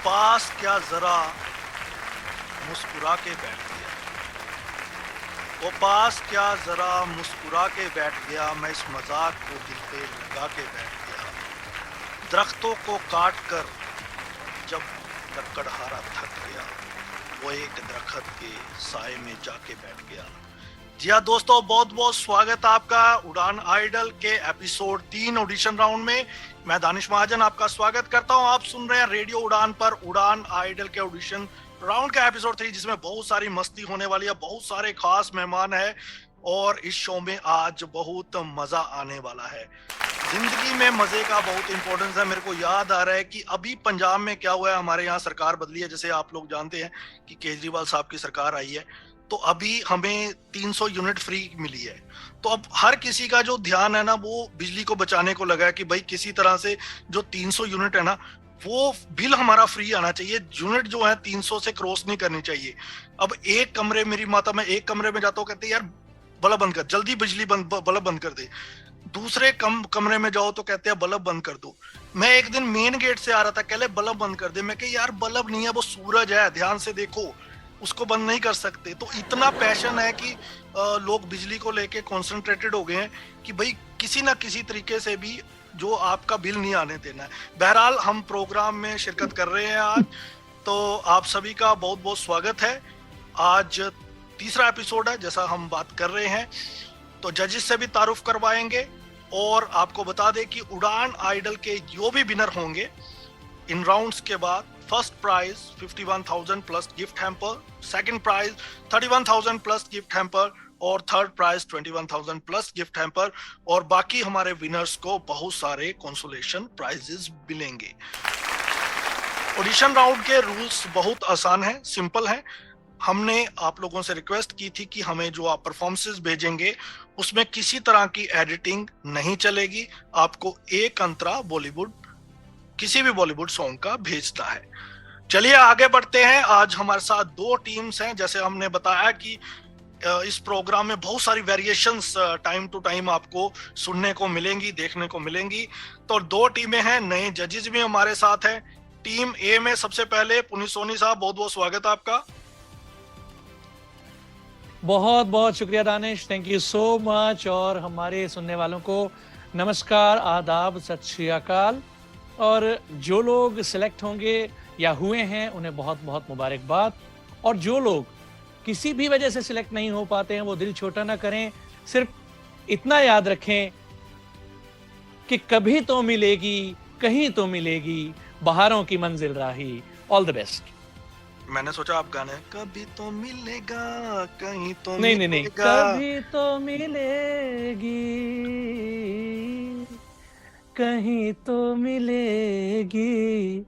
पास क्या जरा मुस्कुरा के बैठ गया, वो पास क्या जरा मुस्कुरा के बैठ गया, मैं इस मजाक को दिल पे लगा के बैठ गया। दरख्तों को काट कर जब लकड़हारा थक गया, वो एक दरख्त के साए में जाके बैठ गया। जी हाँ दोस्तों, बहुत बहुत स्वागत है आपका उड़ान आइडल के एपिसोड 3 ऑडिशन राउंड में। मैं दानिश महाजन आपका स्वागत करता हूं। आप सुन रहे हैं रेडियो उड़ान पर उड़ान आइडल के ऑडिशन राउंड का एपिसोड 3, जिसमें बहुत सारी मस्ती होने वाली है, बहुत सारे खास मेहमान है और इस शो में आज बहुत मजा आने वाला है। जिंदगी में मजे का बहुत इंपॉर्टेंस है। मेरे को याद आ रहा है कि अभी पंजाब में क्या हुआ है, हमारे यहाँ सरकार बदली है। जैसे आप लोग जानते हैं कि केजरीवाल साहब की सरकार आई है, तो अभी हमें 300 यूनिट फ्री मिली है। तो अब हर किसी का जो ध्यान है ना, वो बिजली को बचाने को लगा है कि भाई किसी तरह से जो 300 यूनिट है ना, वो बिल हमारा फ्री आना चाहिए। यूनिट जो है 300 से क्रॉस नहीं करनी चाहिए। अब एक कमरे, मेरी माता, मैं एक कमरे में जाता हूँ, कहते यार बल्ब बंद कर, जल्दी बिजली बल्ब बंद कर दे। दूसरे कमरे में जाओ तो कहते हैं बल्ब बंद कर दो। मैं एक दिन मेन गेट से आ रहा था, कह ले बल्ब बंद कर दे। मैं कह यार बल्ब नहीं है, वो सूरज है, ध्यान से देखो, उसको बंद नहीं कर सकते। तो इतना पैशन है कि लोग बिजली को लेके कॉन्सेंट्रेटेड हो गए हैं कि भाई किसी ना किसी तरीके से भी जो आपका बिल नहीं आने देना है। बहरहाल हम प्रोग्राम में शिरकत कर रहे हैं आज, तो आप सभी का बहुत बहुत स्वागत है। आज तीसरा एपिसोड है, जैसा हम बात कर रहे हैं, तो जजेस से भी तारुफ करवाएंगे और आपको बता दें कि उड़ान आइडल के जो भी विनर होंगे इन राउंड्स के बाद, first prize 51,000 plus gift hamper, second prize 31,000 plus gift hamper और third prize 21,000 plus gift hamper, और बाकी हमारे विनर्स को बहुत सारे कंसोलेशन प्राइजेस मिलेंगे। ऑडिशन राउंड के रूल्स बहुत आसान हैं, सिंपल हैं। हमने आप लोगों से रिक्वेस्ट की थी कि हमें जो आप परफॉर्मेंसेस भेजेंगे उसमें किसी तरह की एडिटिंग नहीं चलेगी। आपको एक अंतरा बॉलीवुड, किसी भी बॉलीवुड सॉन्ग का भेजना है। चलिए आगे बढ़ते हैं। आज हमारे साथ दो टीम्स हैं। जैसे हमने बताया कि इस प्रोग्राम में बहुत सारी वेरिएशंस टाइम टू टाइम आपको सुनने को मिलेंगी, देखने को मिलेंगी। तो दो टीमें हैं, नए जजेस भी हमारे साथ हैं। टीम ए में सबसे पहले पुनीत सोनी साहब, बहुत बहुत स्वागत है आपका। बहुत बहुत शुक्रिया Danish, thank you so much. और हमारे सुनने वालों को नमस्कार, आदाब, सत श्री अकाल। और जो लोग सिलेक्ट होंगे या हुए हैं उन्हें बहुत बहुत मुबारकबाद। और जो लोग किसी भी वजह से सिलेक्ट नहीं हो पाते हैं वो दिल छोटा ना करें, सिर्फ इतना याद रखें कि कभी तो मिलेगी, कहीं तो मिलेगी, बहारों की मंजिल राही। All the best. मैंने सोचा आप गाने कभी तो मिलेगा, कहीं तो नहीं मिलेगा। नहीं नहीं, कभी तो मिलेगी, कहीं तो मिलेगी,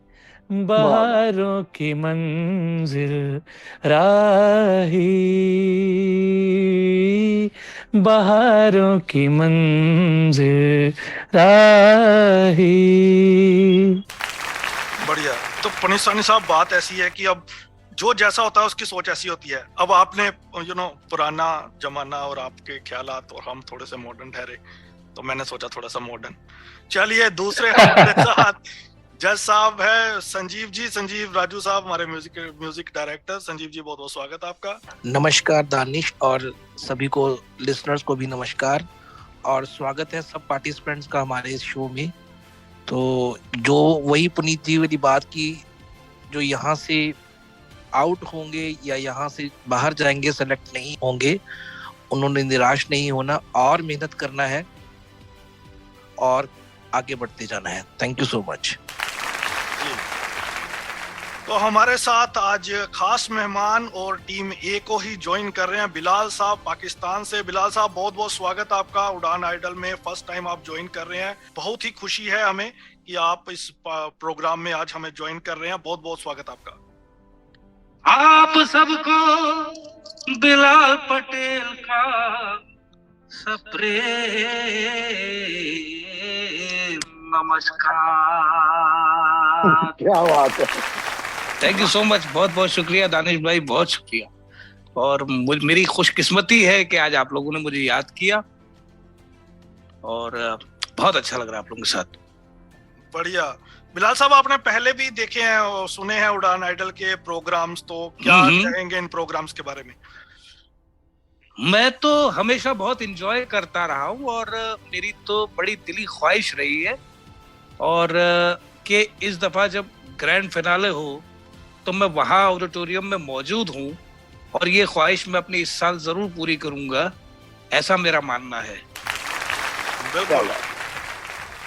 बहारों की मंजिल राही, बहारों की मंजिल राही। बढ़िया। तो पुनीत सोनी साहब, बात ऐसी है कि अब जो जैसा होता है उसकी सोच ऐसी होती है। अब आपने पुराना जमाना और आपके ख्यालात, और हम थोड़े से मॉडर्न ठहरे, तो मैंने सोचा थोड़ा सा मॉडर्न। चलिए दूसरे हमारे साथ जज साहब है संजीव जी, संजीव राजू साहब, हमारे म्यूजिक डायरेक्टर। संजीव जी, बहुत बहुत स्वागत आपका। नमस्कार दानिश, और सभी को, लिसनर्स को भी नमस्कार और स्वागत है सब पार्टिसिपेंट्स का हमारे इस शो में। तो जो वही पुनीत जी वाली बात की, जो यहाँ से आउट होंगे या यहाँ से बाहर जाएंगे, सेलेक्ट नहीं होंगे, उन्होंने निराश नहीं होना और मेहनत करना है और आगे बढ़ते जाना है। Thank you so much. तो हमारे साथ आज खास मेहमान और टीम ए को ही ज्वाइन कर रहे हैं बिलाल साहब पाकिस्तान से। बिलाल साहब, बहुत बहुत स्वागत आपका उड़ान आइडल में। फर्स्ट टाइम आप ज्वाइन कर रहे हैं, बहुत ही खुशी है हमें कि आप इस प्रोग्राम में आज हमें ज्वाइन कर रहे हैं। बहुत बहुत स्वागत आपका। आप सबको बिलाल पटेल का सप्रेम नमस्कार। क्या बात है, थैंक यू सो मच, बहुत बहुत शुक्रिया दानिश भाई, बहुत शुक्रिया। और मेरी खुशकिस्मती है कि आज आप लोगों ने मुझे याद किया और बहुत अच्छा लग रहा है आप लोगों के साथ। बढ़िया। बिलाल साहब, आपने पहले भी देखे हैं और सुने हैं उड़ान आइडल के प्रोग्राम्स, तो क्या कहेंगे इन प्रोग्राम्स के बारे में? मैं तो हमेशा बहुत इंजॉय करता रहा हूँ और मेरी तो बड़ी दिली ख्वाहिश रही है और कि इस दफा जब ग्रैंड फिनाले हो तो मैं वहां ऑडिटोरियम में मौजूद हूँ और ये ख्वाहिश मैं अपनी इस साल जरूर पूरी करूंगा, ऐसा मेरा मानना है। बिल्कुल।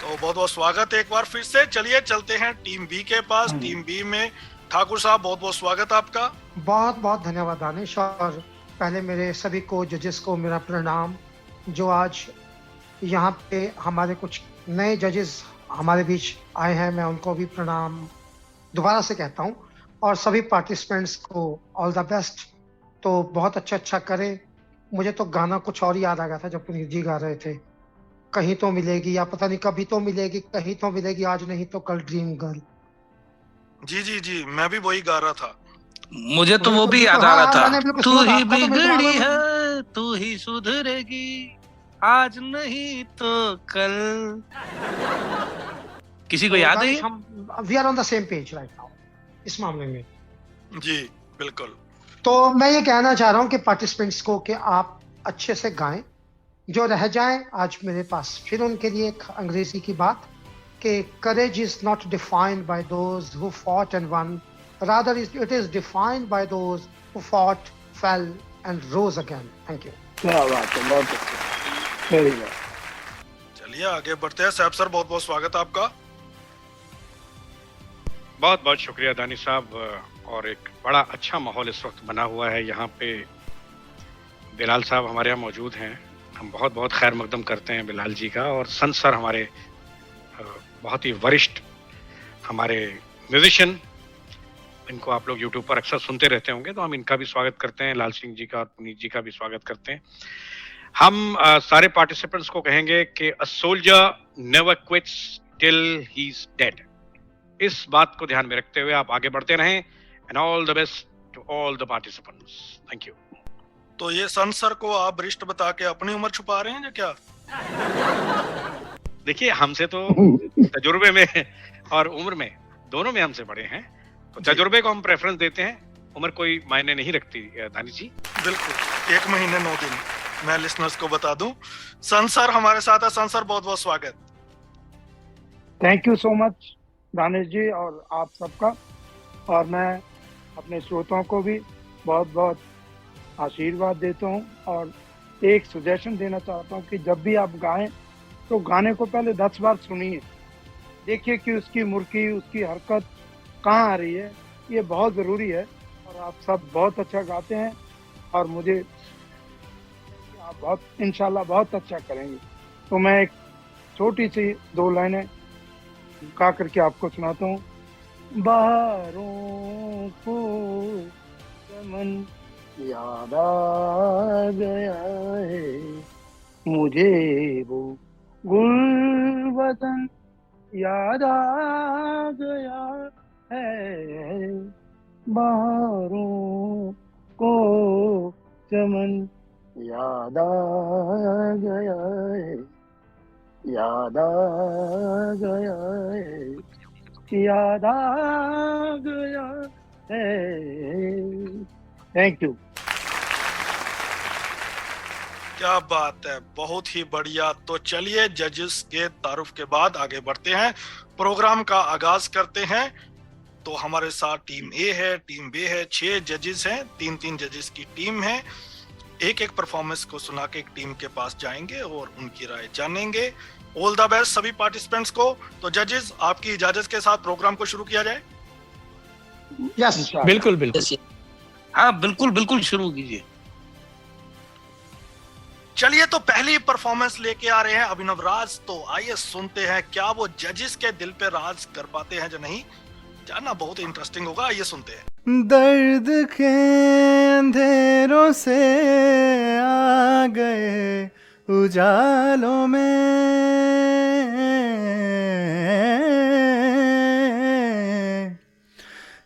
तो बहुत बहुत स्वागत है एक बार फिर से। चलिए चलते हैं टीम बी के पास। टीम बी में ठाकुर साहब, बहुत बहुत स्वागत आपका। बहुत बहुत धन्यवाद दानिश, और पहले मेरे सभी को जजेस को मेरा प्रणाम, जो आज यहाँ पे हमारे कुछ नए जजेस हमारे बीच आए हैं, मैं उनको भी प्रणाम दोबारा से कहता हूँ, और सभी पार्टिसिपेंट्स को ऑल द बेस्ट। तो बहुत अच्छा करें। मुझे तो गाना कुछ और ही याद आ गया था जब पुनीत जी गा रहे थे, कहीं तो मिलेगी, या पता नहीं कभी तो मिलेगी, कहीं तो मिलेगी, आज नहीं तो कल ड्रीम गर्ल। जी जी जी, मैं भी वही गा रहा था। मुझे तो वो भी याद आ रहा था, तू ही तो बिगड़ी है तू ही सुधरेगी, आज नहीं तो कल। किसी को याद है? हम we are on the same page right now इस मामले में। जी बिल्कुल। तो मैं ये कहना चाह रहा हूँ कि पार्टिसिपेंट्स को कि आप अच्छे से गाएं, जो रह जाए आज मेरे पास फिर उनके लिए एक अंग्रेजी की बात कि courage is not defined by those who fought and won, rather it is defined by those who fought, fell and rose again. Thank you. क्या बात है, बहुत अच्छा, वेरी गुड। चलिए आगे बढ़ते हैं। साहब सर, बहुत बहुत स्वागत आपका। बहुत बहुत शुक्रिया दानिश साहब, और एक बड़ा अच्छा माहौल इस वक्त बना हुआ है यहाँ पे। बिलाल साहब हमारे यहाँ मौजूद हैं, हम बहुत बहुत खैर मकदम करते हैं बिलाल जी का। और संत सर हमारे बहुत ही वरिष्ठ हमारे म्यूजिशियन, इनको आप लोग यूट्यूब पर अक्सर सुनते रहते होंगे, तो हम इनका भी स्वागत करते हैं। लाल सिंह जी का और पुनीत जी का भी स्वागत करते हैं। हम सारे पार्टिसिपेंट्स को कहेंगे कि a soldier never quits till he is dead. इस बात को ध्यान में रखते हुए आप आगे बढ़ते रहें। And all the best to all the participants. Thank you. तो ये संत सर को आप वरिष्ठ बता के अपनी उम्र छुपा रहे हैं या क्या? देखिए, हमसे तो तजुर्बे में और उम्र में दोनों में हमसे बड़े हैं, तो तजुर्बे को हम प्रेफरेंस देते हैं, उम्र कोई मायने नहीं रखती दानिश जी। बिल्कुल, 1 महीने 9 दिन मैं लिसनर्स को बता दूं। संत सर हमारे साथ है। संत सर, बहुत बहुत स्वागत। Thank you so much Danish ji और आप सबका, और मैं अपने श्रोताओं को भी बहुत बहुत आशीर्वाद देता हूँ और एक सजेशन देना चाहता हूँ कि जब भी आप गाएं तो गाने को पहले 10 बार सुनिए, देखिए कि उसकी मुर्की, उसकी हरकत कहाँ आ रही है, ये बहुत ज़रूरी है। और आप सब बहुत अच्छा गाते हैं और मुझे आप बहुत इंशाल्लाह बहुत अच्छा करेंगे। तो मैं एक छोटी सी 2 लाइनें गा करके आपको सुनाता हूँ। बहारों को चमन याद आ गया है, मुझे वो गुलबदन याद आ गया है, बहारों को चमन याद आ गया है, याद आ गया है, याद आ गया है। Thank you. क्या बात है, बहुत ही बढ़िया। तो चलिए जजेस के तारुफ के बाद आगे बढ़ते हैं, प्रोग्राम का आगाज करते हैं। तो हमारे साथ टीम ए है, टीम बी है, 6 जजेस हैं, 3-3 जजेस की टीम है। एक एक परफॉर्मेंस को सुना के एक टीम के पास जाएंगे और उनकी राय जानेंगे। ऑल द बेस्ट सभी पार्टिसिपेंट्स को। तो जजेस, आपकी इजाजत के साथ प्रोग्राम को शुरू किया जाए। यस, बिल्कुल बिल्कुल। हाँ बिल्कुल बिल्कुल, शुरू कीजिए। चलिए, तो पहली परफॉर्मेंस लेके आ रहे हैं अभिनव राज। तो आइए सुनते हैं क्या वो जजेस के दिल पे राज कर पाते हैं या नहीं, जानना बहुत इंटरेस्टिंग होगा। आइए सुनते हैं। दर्द के अंधेरों से आ गए उजालों में,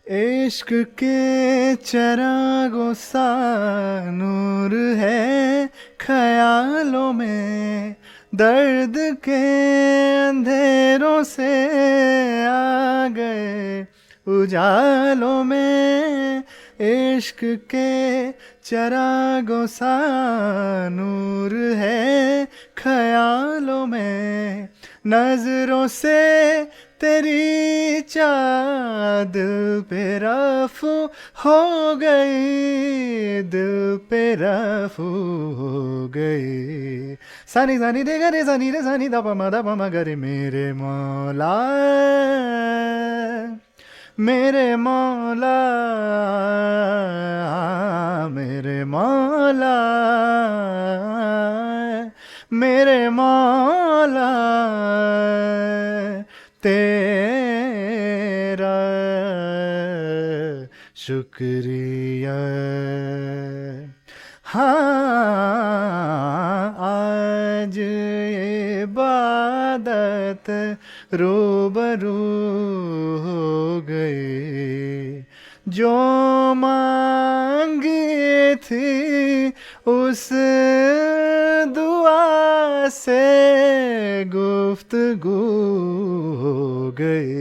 इश्क के चरागों सा नूर है ख्यालों में, दर्द के अंधेरों से आ गए उजालों में, इश्क के चरागों सा नूर है ख्यालों में, नजरों से तेरी चाह दिल पे रफू हो गई, दिल पे रफू हो गई। सानी सानी दे गे रे सानी रे सानी दा पा मा गा रे, मेरे मौला मेरे मौला मेरे मौला मेरे मौला, तेरा शुक्रिया। हाँ आज ये इबादत रूबरू हो गए, जो मांगी थी उस दुआ से गुफ्तगू हो गई।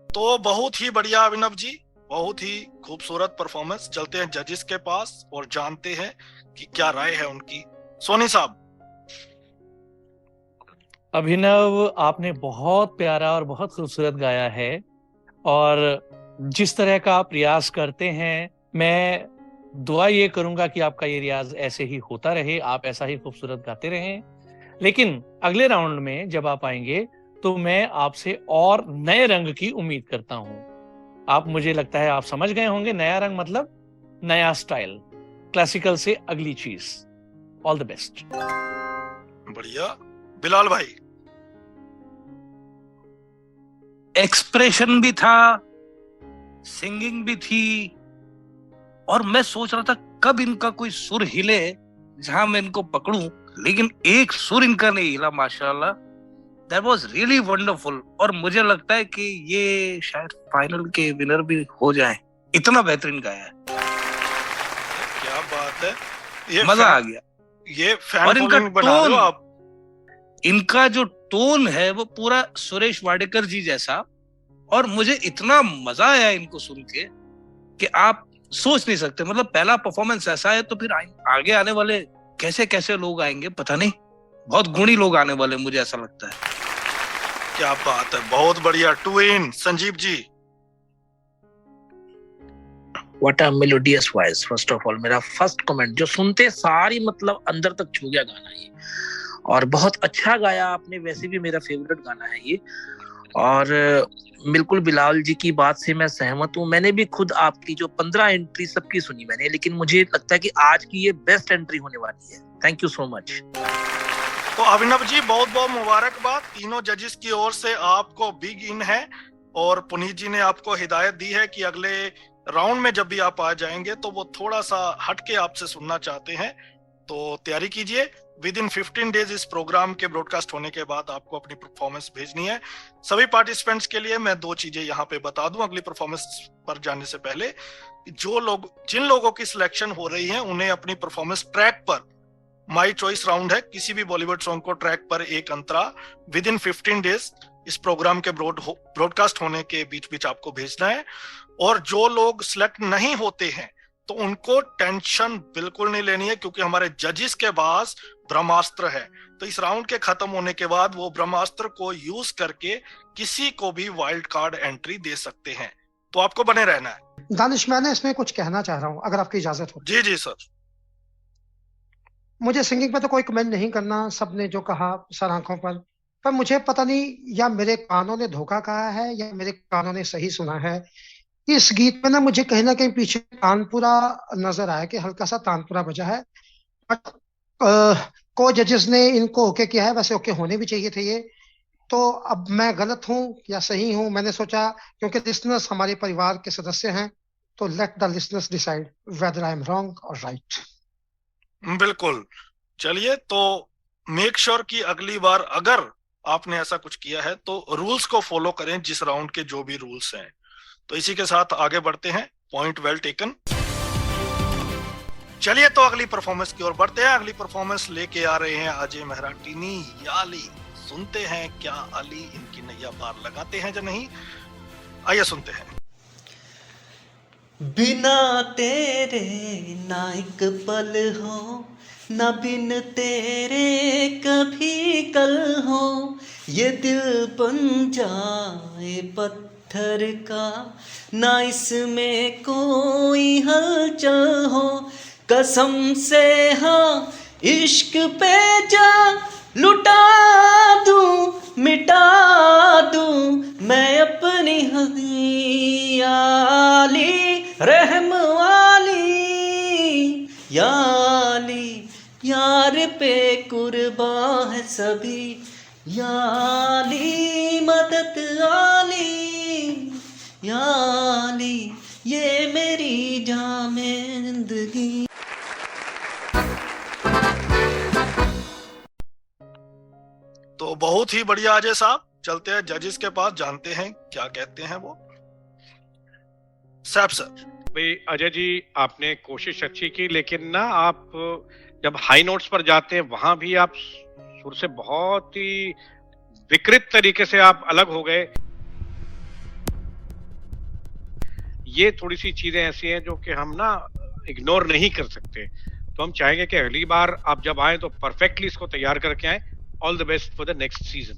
तो बहुत ही बढ़िया अभिनव जी, बहुत ही खूबसूरत परफॉर्मेंस। चलते हैं जजेस के पास और जानते हैं कि क्या राय है उनकी। सोनी साहब। अभिनव, आपने बहुत प्यारा और बहुत खूबसूरत गाया है, और जिस तरह का आप प्रयास करते हैं, मैं दुआ ये करूंगा कि आपका ये रियाज ऐसे ही होता रहे, आप ऐसा ही खूबसूरत गाते रहें। लेकिन अगले राउंड में जब आप आएंगे तो मैं आपसे और नए रंग की उम्मीद करता हूं। आप, मुझे लगता है आप समझ गए होंगे, नया रंग मतलब नया स्टाइल, क्लासिकल से अगली चीज। All the best. बढ़िया। बिलाल भाई। एक्सप्रेशन भी था, सिंगिंग भी थी, और मैं सोच रहा था कब इनका कोई सुर हिले जहां मैं इनको पकड़ूं, लेकिन एक सुर इनका नहीं हिला माशाल्लाह। दैट वाज रियली वंडरफुल, और मुझे लगता है कि ये शायद फाइनल के विनर भी हो जाएं, इतना बेहतरीन गाया है। क्या बात है, ये मजा आ गया। ये फैन और इनका फॉलोइंग बना रहे हो आप। इनका जो टोन है वो पूरा सुरेश वाडेकर जी जैसा, और मुझे इतना मजा आया इनको सुन के कि आप सोच नहीं सकते। मतलब पहला परफॉर्मेंस ऐसा है, तो फिर आगे आने वाले कैसे कैसे लोग आएंगे पता नहीं, बहुत गुणी लोग आने वाले, मुझे ऐसा लगता है। क्या बात है, बहुत बढ़िया। टू इन Sanjeev ji. What a melodious voice, first of all। मेरा फर्स्ट कमेंट जो सुनते सारी मतलब अंदर तक छू गया गाना ये, और बहुत अच्छा गाया आपने। वैसे भी मेरा फेवरेट गाना है ये, और बिल्कुल बिलाल जी की बात से मैं सहमत हूँ। मैंने भी खुद आपकी जो 15 एंट्री सबकी सुनी मैंने, लेकिन मुझे लगता है कि आज की ये बेस्ट एंट्री होने वाली है। Thank you so much. तो अभिनव जी, बहुत बहुत मुबारकबाद। तीनों जजेस की ओर से आपको बिग इन है, और पुनीत जी ने आपको हिदायत दी है कि अगले राउंड में जब भी आप आ जाएंगे तो वो थोड़ा सा हटके आपसे सुनना चाहते हैं। तो तैयारी कीजिए, विद इन 15 डेज इस प्रोग्राम के ब्रॉडकास्ट होने के बाद आपको अपनी परफॉर्मेंस भेजनी है। सभी पार्टिसिपेंट्स के लिए मैं 2 चीजें यहाँ पे बता दूं अगली परफॉर्मेंस पर जाने से पहले। जिन लोगों की सिलेक्शन हो रही है उन्हें अपनी परफॉर्मेंस ट्रैक पर, माई चॉइस राउंड है, किसी भी बॉलीवुड सॉन्ग को ट्रैक पर एक अंतरा विद इन 15 डेज इस प्रोग्राम के ब्रॉडकास्ट होने के बीच बीच आपको भेजना है। और जो लोग सिलेक्ट नहीं होते हैं तो उनको टेंशन बिल्कुल नहीं लेनी है, क्योंकि हमारे जजेस के पास ब्रह्मास्त्र है। तो इस राउंड के खत्म होने के बाद वो ब्रह्मास्त्र को यूज करके किसी को भी वाइल्ड कार्ड एंट्री दे सकते हैं। तो आपको बने रहना है। दानिश, मैं इसमें कुछ कहना चाह रहा हूँ, अगर आपकी इजाजत हो। जी जी सर। मुझे सिंगिंग पे तो कोई कमेंट नहीं करना, सबने जो कहा सर आंखों पर मुझे पता नहीं या मेरे कानों ने धोखा कहा है या मेरे कानों ने सही सुना है। इस गीत में ना मुझे कहीं ना कहीं पीछे तानपुरा नजर आया, कि हल्का सा तानपुरा बजा है। बट को जजेस ने इनको ओके किया है, वैसे ओके होने भी चाहिए थे ये। तो अब मैं गलत हूँ या सही हूँ, मैंने सोचा क्योंकि लिसनर्स हमारे परिवार के सदस्य हैं, तो let the listeners decide whether I am wrong और राइट। बिल्कुल। चलिए, तो मेक श्योर कि अगली बार अगर आपने ऐसा कुछ किया है तो रूल्स को फॉलो करें, जिस राउंड के जो भी रूल्स हैं। तो इसी के साथ आगे बढ़ते हैं। Point well taken. चलिए तो अगली परफॉर्मेंस की ओर बढ़ते हैं। अगली परफॉर्मेंस लेके आ रहे हैं अजय मेहराटीनी याली। सुनते हैं क्या अली इनकी नैया पार लगाते हैं या नहीं, आइए सुनते हैं। बिना तेरे ना एक पल हो, ना बिन तेरे कभी कल हो, ये दिल बन जाए पत्थर का, ना इसमें कोई हलचल हो, कसम से हाँ इश्क पे जा लुटा दूं मिटा दूं मैं अपनी याली रहम वाली याली, यार पे कुर्बान है सभी याली, मदद आली याली, ये मेरी जामे जिंदगी। तो बहुत ही बढ़िया अजय साहब, चलते हैं जजेस के पास, जानते हैं क्या कहते हैं वो। साहब सर। भाई अजय जी, आपने कोशिश अच्छी की, लेकिन ना आप जब हाई नोट्स पर जाते हैं वहां भी आप सुर से बहुत ही विकृत तरीके से आप अलग हो गए। ये थोड़ी सी चीजें ऐसी हैं जो कि हम ना इग्नोर नहीं कर सकते। तो हम चाहेंगे कि अगली बार आप जब आए तो परफेक्टली इसको तैयार करके आए। All the best for the next season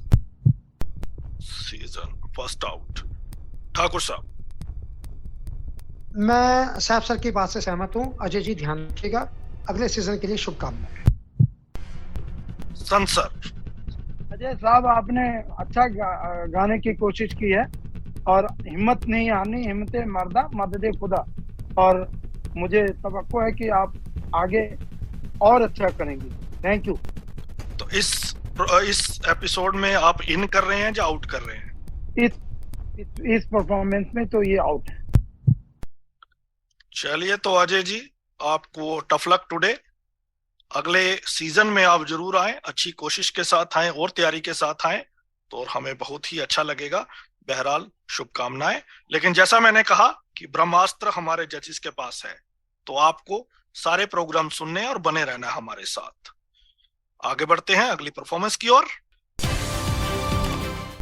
first out. Thakur साहब। मैं साहब सर की बात से सहमत हूँ। अजय जी ध्यान रखिएगा, अगले सीजन के लिए शुभकामनाएं। सर। अजय साहब, आपने अच्छा गाने की कोशिश की है और हिम्मत नहीं हारनी, हिम्मत मर्दा मदद खुदा, और मुझे तवक्को है कि आप आगे और अच्छा करेंगे। Thank you. तो इस एपिसोड में आप इन कर रहे हैं या आउट कर रहे हैं? इस परफॉर्मेंस में तो ये आउट है। चलिए तो अजय जी, आपको टफ लक टुडे। अगले सीजन में आप जरूर आए, अच्छी कोशिश के साथ आए और तैयारी के साथ आए तो हमें बहुत ही अच्छा लगेगा। बहरहाल शुभकामनाएं। लेकिन जैसा मैंने कहा कि ब्रह्मास्त्र हमारे जजेस के पास है, तो आपको सारे प्रोग्राम सुनने और बने रहना हमारे साथ। आगे बढ़ते हैं अगली परफॉर्मेंस की ओर।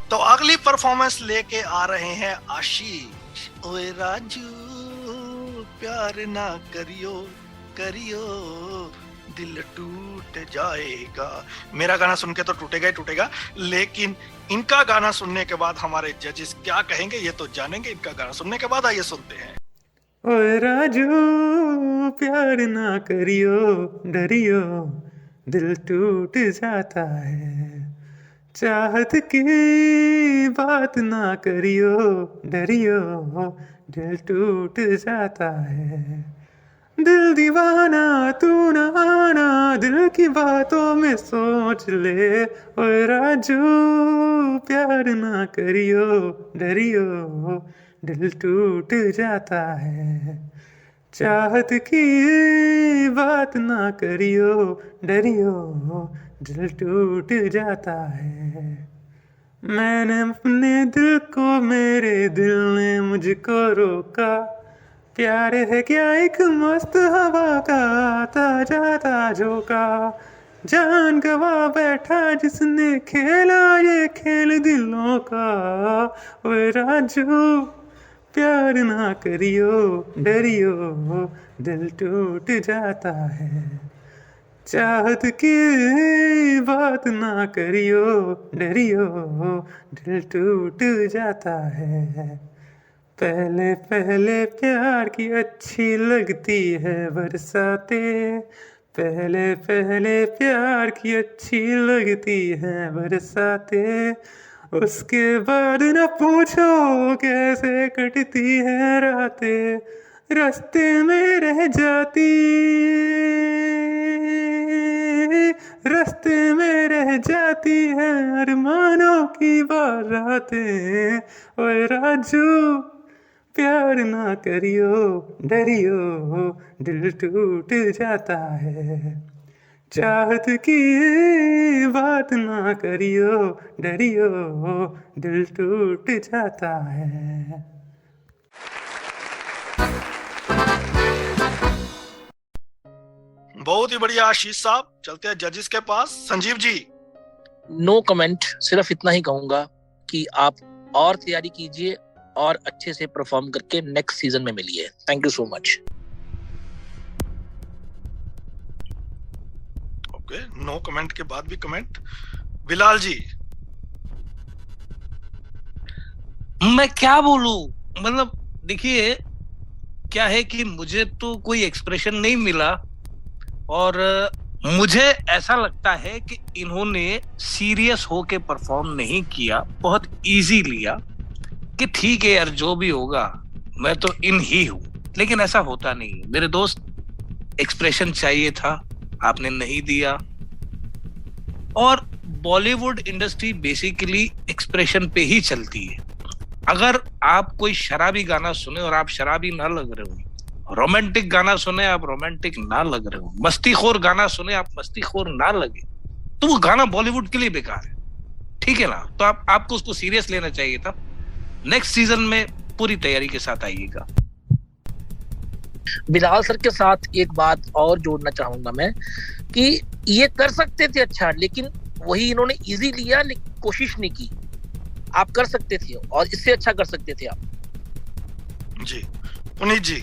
तो अगली परफॉर्मेंस लेके आ रहे हैं आशीष। ओए राजू प्यार ना करियो करियो दिल टूट जाएगा। मेरा गाना सुन के तो टूटेगा ही टूटेगा, लेकिन इनका गाना सुनने के बाद हमारे जजेस क्या कहेंगे ये तो जानेंगे इनका गाना सुनने के बाद। आइए सुनते हैं। ओए राजू प्यार ना करियो डरियो दिल टूट जाता है, चाहत की बात ना करियो डरियो दिल टूट जाता है, दिल दीवाना तू ना आना दिल की बातों में सोच ले। ओए राजू प्यार ना करियो डरियो दिल टूट जाता है, चाहत की बात ना करियो डरियो दिल टूट जाता है। मैंने अपने दिल को मेरे दिल ने मुझको रोका, प्यार है क्या एक मस्त हवा का आता जाता झोंका, जान गवा बैठा जिसने खेला ये खेल दिलों का। ओए राजू प्यार ना करियो डरियो दिल टूट जाता है, चाहत की बात ना करियो डरियो दिल टूट जाता है। पहले पहले प्यार की अच्छी लगती है बरसातें, पहले पहले प्यार की अच्छी लगती है बरसातें, उसके बाद न पूछो कैसे कटती है रातें, रास्ते में रह जाती रास्ते में रह जाती है अरमानों की बारातें। ओए राजू प्यार ना करियो डरियो दिल टूट जाता है, चाहत की बात ना करियो डरियो दिल टूट जाता है। बहुत ही बढ़िया आशीष साहब। चलते हैं जजेस के पास। संजीव जी। नो कमेंट, सिर्फ इतना ही कहूंगा कि आप और तैयारी कीजिए और अच्छे से परफॉर्म करके नेक्स्ट सीजन में मिलिए। Thank you so much. Okay, no comment के बाद भी कमेंट। बिलाल जी। मैं क्या बोलूं, मतलब देखिए क्या है कि मुझे तो कोई एक्सप्रेशन नहीं मिला, और मुझे ऐसा लगता है कि इन्होंने सीरियस होके परफॉर्म नहीं किया, बहुत इजी लिया कि ठीक है यार जो भी होगा मैं तो इन ही हूं। लेकिन ऐसा होता नहीं है मेरे दोस्त, एक्सप्रेशन चाहिए था, आपने नहीं दिया। और बॉलीवुड इंडस्ट्री बेसिकली एक्सप्रेशन पे ही चलती है। अगर आप कोई शराबी गाना सुने और आप शराबी ना लग रहे हो, रोमांटिक गाना सुने आप रोमांटिक ना लग रहे हो, मस्तीखोर गाना सुने आप मस्तीखोर ना लगे, तो वो गाना बॉलीवुड के लिए बेकार है। ठीक है ना? तो आपको उसको सीरियस लेना चाहिए था। नेक्स्ट सीजन में पूरी तैयारी के साथ आइएगा। बिलाल सर के साथ एक बात और जोड़ना चाहूंगा मैं कि ये कर सकते थे अच्छा, लेकिन वही इन्होंने इजी लिया, लेकिन कोशिश नहीं की। आप कर सकते थे और इससे अच्छा कर सकते थे आप। जी पुनीत जी।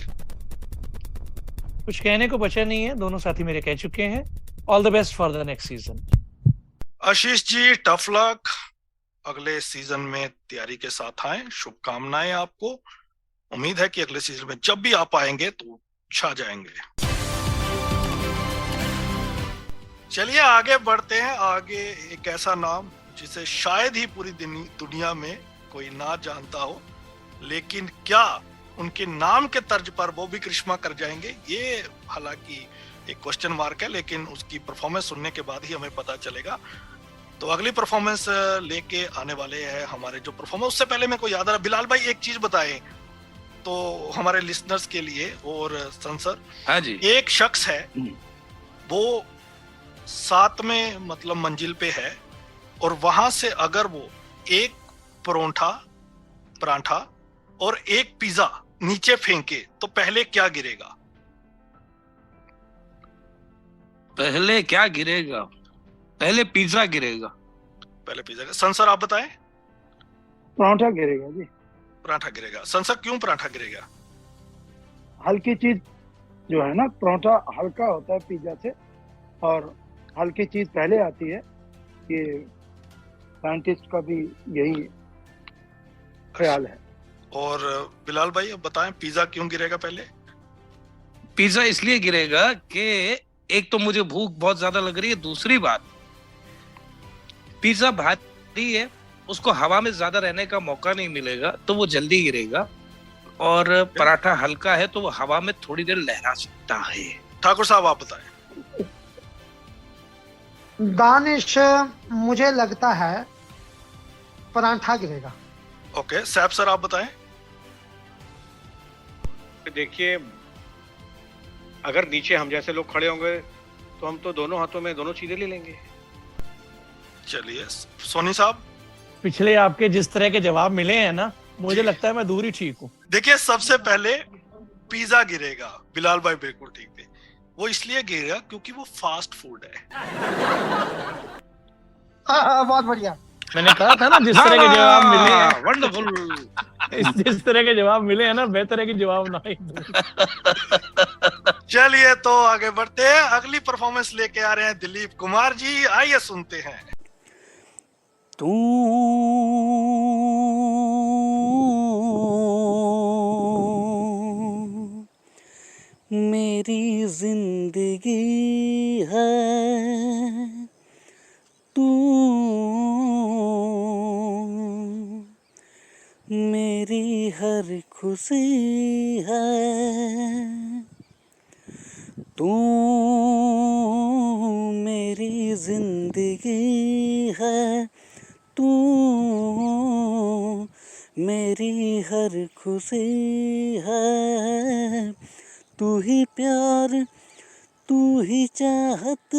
कुछ कहने को बचा नहीं है, दोनों साथी मेरे कह चुके हैं। All the best for the next season. Ashish ji, tough luck, अगले सीजन में तैयारी के साथ आए। शुभकामनाएं आपको। उम्मीद है कि अगले सीजन में जब भी आप आएंगे तो छा जाएंगे। चलिए आगे बढ़ते हैं। आगे एक ऐसा नाम जिसे शायद ही पूरी दुनिया में कोई ना जानता हो, लेकिन क्या उनके नाम के तर्ज पर बॉबी करिश्मा कर जाएंगे, ये हालांकि एक क्वेश्चन मार्क है, लेकिन उसकी परफॉर्मेंस सुनने के बाद ही हमें पता चलेगा। तो अगली परफॉर्मेंस लेके आने वाले हैं हमारे जो परफॉर्मर। उससे पहले मेरे को याद आ रहा, बिलाल भाई एक चीज बताएं तो हमारे लिसनर्स के लिए और संसर। हाँ जी। एक शख्स है, वो 7वें मतलब मंजिल पे है, और वहां से अगर वो एक परांठा और एक पिज्जा नीचे फेंके तो पहले क्या गिरेगा? पहले क्या गिरेगा? पहले पिज्जा गिरेगा। पहले पिज्जा। संसर आप बताएं। पराठा गिरेगा जी। पराठा गिरेगा। संसर क्यों पराठा गिरेगा? हल्की चीज जो है ना, पराठा हल्का होता है पिज्जा से, और हल्की चीज पहले आती है। ये साइंटिस्ट का भी यही ख्याल है। और बिलाल भाई अब बताएं, पिज्जा क्यों गिरेगा पहले? पिज्जा इसलिए गिरेगा कि एक तो मुझे भूख बहुत ज्यादा लग रही है, दूसरी बात पिज्जा भारी है, उसको हवा में ज्यादा रहने का मौका नहीं मिलेगा, तो वो जल्दी गिरेगा। और पराठा हल्का है तो वो हवा में थोड़ी देर लहरा सकता है। ठाकुर साहब आप बताएं। दानिश, मुझे लगता है पराठा गिरेगा। ओके, सैफ सर आप बताएं। देखिए, अगर नीचे हम जैसे लोग खड़े होंगे तो हम तो दोनों हाथों में दोनों चीजें ले लेंगे। चलिए सोनी साहब। पिछले आपके जिस तरह के जवाब मिले हैं ना, मुझे लगता है मैं दूर ही ठीक हूँ। देखिए, सबसे पहले पिज्जा गिरेगा। बिलाल भाई बिल्कुल ठीक थे। वो इसलिए गिरेगा क्योंकि वो फास्ट फूड है। बहुत बढ़िया। मैंने कहा था ना, जिस तरह के जवाब मिले हैं, वंडरफुल। जिस तरह के जवाब मिले हैं ना, बेहतर है कि जवाब ना ही दूं। चलिए तो आगे बढ़ते हैं। अगली परफॉर्मेंस लेके आ रहे हैं दिलीप कुमार जी। आइए सुनते हैं। तू मेरी जिंदगी है, तू मेरी हर खुशी है, तू मेरी जिंदगी है, तू मेरी हर खुशी है, तू ही प्यार, तू ही चाहत,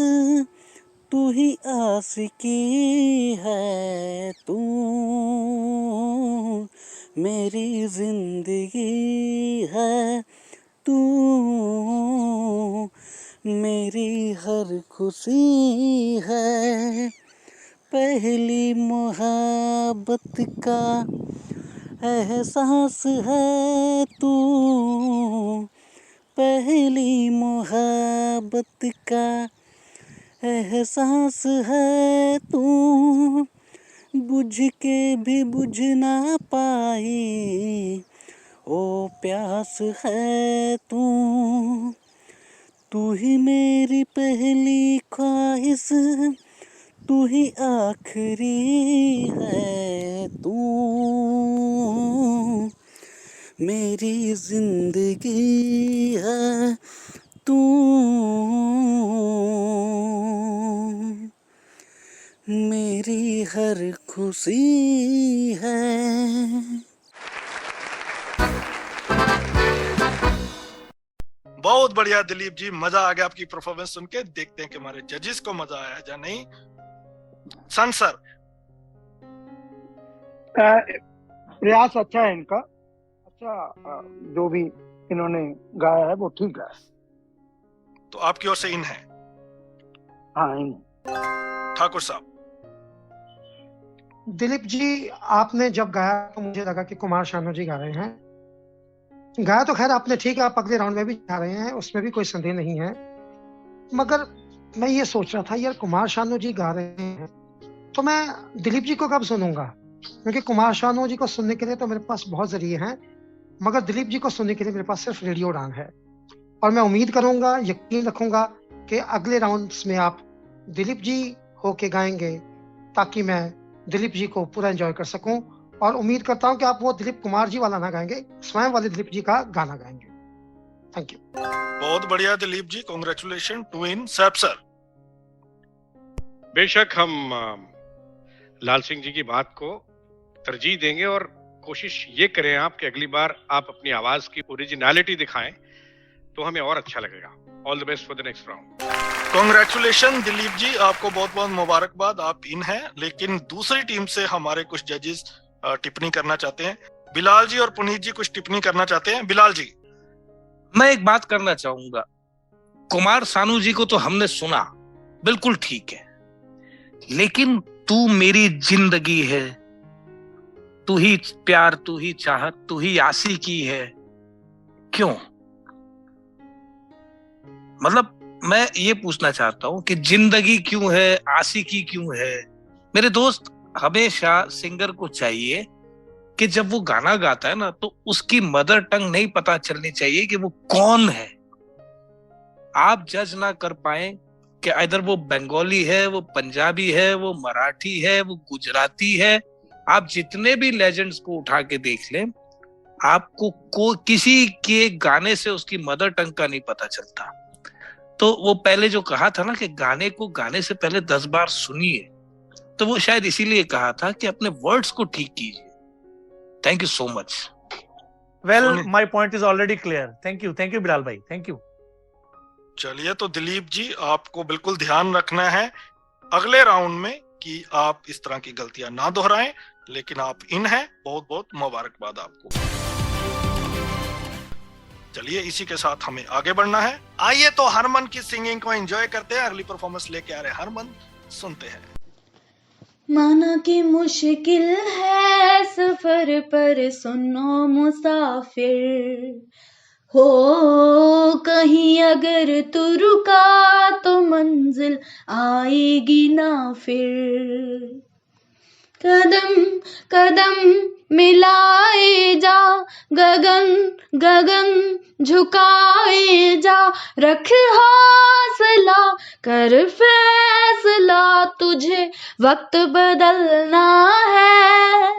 तू ही आशिकी है, तू मेरी जिंदगी है, तू मेरी हर खुशी है पहली मोहब्बत का एहसास है तू पहली मोहब्बत का एहसास है तू बुझ के भी बुझ ना पाई ओ प्यास है तू ही मेरी पहली ख्वाहिश तू ही आखिरी है तू मेरी जिंदगी है तू मेरी हर खुशी है। बहुत बढ़िया दिलीप जी, मजा आ गया आपकी परफॉर्मेंस सुन के। देखते हैं कि हमारे जजेस को मजा आया या नहीं। सन सर, प्रयास अच्छा है इनका, अच्छा जो भी इन्होंने गाया है वो ठीक है। तो आपकी ओर से इन है। हाँ, इन ठाकुर साहब। दिलीप जी, आपने जब गाया तो मुझे लगा कि कुमार शानू जी गा रहे हैं। गाया तो खैर आपने ठीक है, आप अगले राउंड में भी जा रहे हैं, उसमें भी कोई संदेह नहीं है। मगर मैं ये सोच रहा था यार, कुमार शानू जी गा रहे हैं तो मैं दिलीप जी को कब सुनूंगा? क्योंकि कुमार शानू जी को सुनने के लिए तो मेरे पास बहुत जरिए हैं, मगर दिलीप जी को सुनने के लिए मेरे पास सिर्फ रेडियो उड़ान है। और मैं उम्मीद करूंगा, यकीन रखूंगा कि अगले राउंड्स में आप दिलीप जी होके गाएंगे, ताकि मैं दिलीप जी को पूरा एंजॉय कर सकूं। और उम्मीद करता हूं कि आप वो दिलीप कुमार जी वाला ना गाएंगे, स्वयं वाले दिलीप जी का गाना गाएंगे। Thank you. बहुत बढ़िया दिलीप जी, कांग्रेचुलेशन टू इन सैप सर। बेशक हम लाल सिंह जी की बात को तरजीह देंगे और कोशिश ये करें आप कि अगली बार आप अपनी आवाज की ओरिजिनलिटी दिखाएं तो हमें और अच्छा लगेगा। All the best for the next round. Congratulation Dilip ji, आपको बहुत बहुत मुबारकबाद, आप इन हैं। लेकिन दूसरी टीम से हमारे कुछ जजेस टिप्पणी करना चाहते हैं। बिलाल जी और पुनीत जी कुछ टिप्पणी करना चाहते हैं। बिलाल जी। मैं एक बात करना चाहूंगा। कुमार सानू जी को तो हमने सुना, बिल्कुल ठीक है, लेकिन तू मेरी जिंदगी है, तू ही प्यार, तू ही चाहत, तू ही आशिकी है, क्यों? मतलब मैं ये पूछना चाहता हूं कि जिंदगी क्यों है, आशिकी क्यों है? मेरे दोस्त, हमेशा सिंगर को चाहिए कि जब वो गाना गाता है ना, तो उसकी मदर टंग नहीं पता चलनी चाहिए कि वो कौन है। आप जज ना कर पाए कि इधर वो बंगाली है, वो पंजाबी है, वो मराठी है, वो गुजराती है। आप जितने भी लेजेंड्स को उठा के देख लें, आपको किसी के गाने से उसकी मदर टंग का नहीं पता चलता। तो वो पहले जो कहा था ना कि गाने को गाने से पहले 10 बार सुनिए, तो वो शायद इसीलिए कहा था कि अपने वर्ड्स को ठीक कीजिए। Thank you so much. Well, my point is already clear. Thank you Bilal भाई, थैंक यू। चलिए, तो दिलीप जी, आपको बिल्कुल ध्यान रखना है अगले राउंड में कि आप इस तरह की गलतियां ना दोहराएं। लेकिन आप इन हैं, बहुत बहुत मुबारकबाद आपको। चलिए, इसी के साथ हमें आगे बढ़ना है। आइए तो हरमन की सिंगिंग को एंजॉय करते हैं। अगली परफॉर्मेंस लेके आ रहे हैं हरमन, सुनते हैं। माना कि मुश्किल है सफर पर सुनो मुसाफिर, हो कहीं अगर तू रुका तो मंजिल आएगी ना फिर। कदम कदम मिलाए जा, गगन गगन झुकाए जा, रख हौसला कर फैसला, तुझे वक्त बदलना है।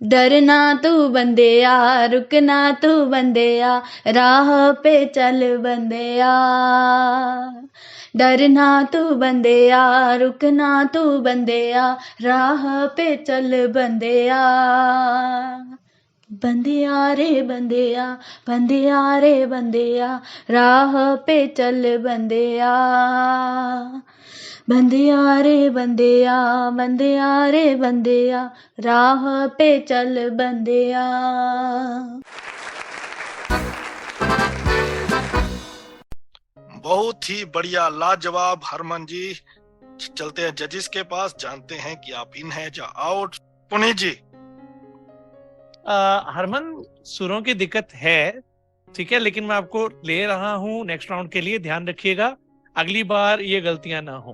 डरना तू बंदेया, रुकना तू बंदेया, राह पे चल बंदेया। डरना तू बंदेया, रुकना तू बंदेया, राह पे चल बंदेया। बंदेया रे बंदेया, बंदेया रे बंदेया, राह पे चल बंदेया। बंदेया रे बंदेया, बंदेया रे बंदेया, राह पे चल बंदेया। बहुत ही बढ़िया, लाजवाब हरमन जी। चलते हैं जजेस के पास, जानते हैं कि आप इन है या आउट। पुनीत जी। हरमन, सुरों की दिक्कत है, ठीक है, लेकिन मैं आपको ले रहा हूं नेक्स्ट राउंड के लिए, ध्यान रखिएगा अगली बार ये गलतियां ना हो।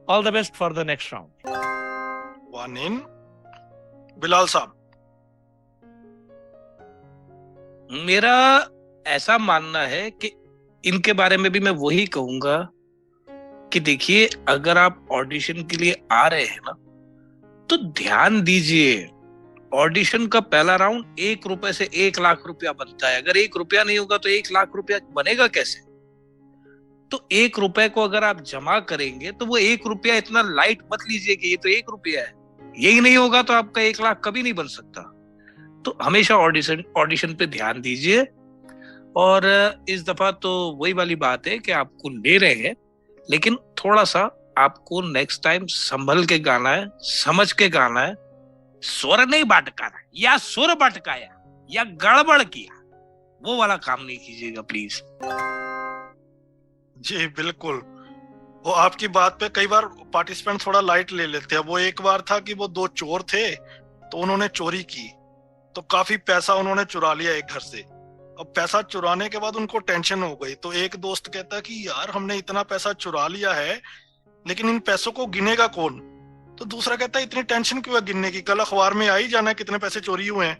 All the best for the next round. One in. Bilal साहब। मेरा ऐसा मानना है कि इनके बारे में भी मैं वही कहूंगा कि देखिए, अगर आप ऑडिशन के लिए आ रहे हैं ना, तो ध्यान दीजिए, ऑडिशन का पहला राउंड 1 रुपए से 1 लाख रुपया बनता है। अगर 1 रुपया नहीं होगा तो 1 लाख रुपया बनेगा कैसे? तो 1 रुपए को अगर आप जमा करेंगे तो वो 1 रुपया इतना लाइट मत लीजिए कि ये तो 1 रुपया है। यही नहीं होगा तो आपका 1 लाख कभी नहीं बन सकता। तो हमेशा ऑडिशन पे ध्यान दीजिए। और इस दफा तो वही वाली बात है कि आपको ले रहे हैं, लेकिन थोड़ा सा आपको नेक्स्ट टाइम संभल के गाना है, समझ के गाना है। स्वर नहीं भटकाना, या सुर भटकाया या गड़बड़ किया, वो वाला काम नहीं कीजिएगा प्लीज। जी बिल्कुल, वो आपकी बात पे कई बार पार्टिसिपेंट थोड़ा लाइट ले लेते हैं। वो एक बार था कि वो 2 चोर थे, तो उन्होंने चोरी की, तो काफी पैसा उन्होंने चुरा लिया एक घर से। अब पैसा चुराने के बाद उनको टेंशन हो गई, तो एक दोस्त कहता कि यार हमने इतना पैसा चुरा लिया है, लेकिन इन पैसों को गिनेगा कौन? तो दूसरा कहता है इतनी टेंशन क्यों है गिनने की, कल अखबार में आ ही जाना है कितने पैसे चोरी हुए हैं।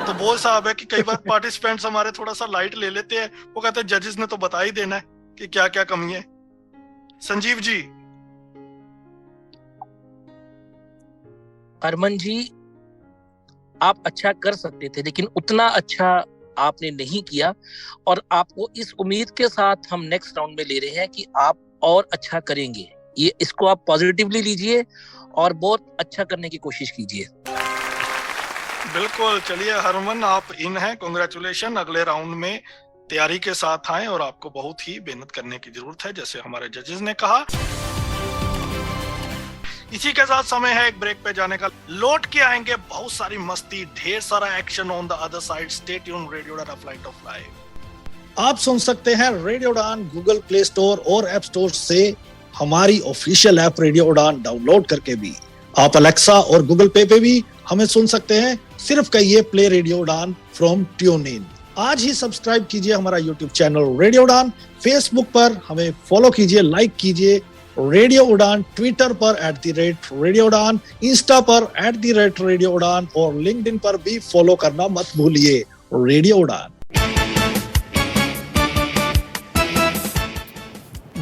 तो वो साहब है कि कई बार पार्टिसिपेंट्स हमारे थोड़ा सा लाइट ले लेते हैं। वो कहते हैं जजेस ने तो बता ही देना है कि क्या क्या कमी है। संजीव जी। हरमन जी, आप अच्छा कर सकते थे, लेकिन उतना अच्छा आपने नहीं किया, और आपको इस उम्मीद के साथ हम नेक्स्ट राउंड में ले रहे हैं कि आप और अच्छा करेंगे। ये इसको आप पॉजिटिवली लीजिए और बहुत अच्छा करने की कोशिश कीजिए। बिल्कुल, चलिए हरमन, आप इन हैं, कांग्रेचुलेशन। अगले राउंड में तैयारी के साथ आए और आपको बहुत ही मेहनत करने की जरूरत है, जैसे हमारे जजेस ने कहा। इसी के साथ समय है एक ब्रेक पे जाने का। लौट के आएंगे बहुत सारी मस्ती, ढेर सारा action on the other side. Stay tuned, radio उड़ान, फ्लाइट ऑफ लाइफ। आप सुन सकते हैं radio Udaan Google Play Store और ऐप स्टोर से, हमारी official app radio Udaan download करके भी। आप अलेक्सा और गूगल पे भी हमें सुन सकते हैं। सिर्फ कहिए प्ले रेडियो उड़ान फ्रॉम ट्यून इन। आज ही सब्सक्राइब कीजिए हमारा यूट्यूब चैनल रेडियो उड़ान। फेसबुक पर हमें फॉलो कीजिए, लाइक कीजिए रेडियो उड़ान। ट्विटर पर @रेडियो उड़ान, इंस्टा पर @रेडियो उड़ान, और लिंक्डइन पर भी फॉलो करना मत भूलिए, रेडियो उड़ान।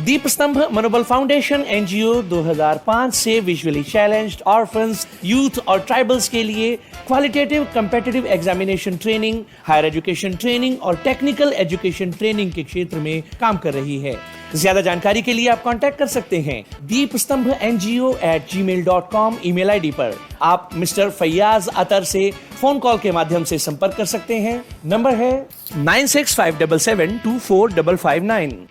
दीप स्तंभ मनोबल फाउंडेशन एनजीओ 2005 से विजुअली चैलेंज्ड ऑर्फन्स, यूथ और ट्राइबल्स के लिए qualitative competitive examination training, higher education training और टेक्निकल एजुकेशन ट्रेनिंग के क्षेत्र में काम कर रही है। ज्यादा जानकारी के लिए आप कांटेक्ट कर सकते हैं deepstambhngo@gmail.com ईमेल आईडी पर। आप मिस्टर फैयाज अतर से फोन कॉल के माध्यम से संपर्क कर सकते हैं। नंबर है 9657724559।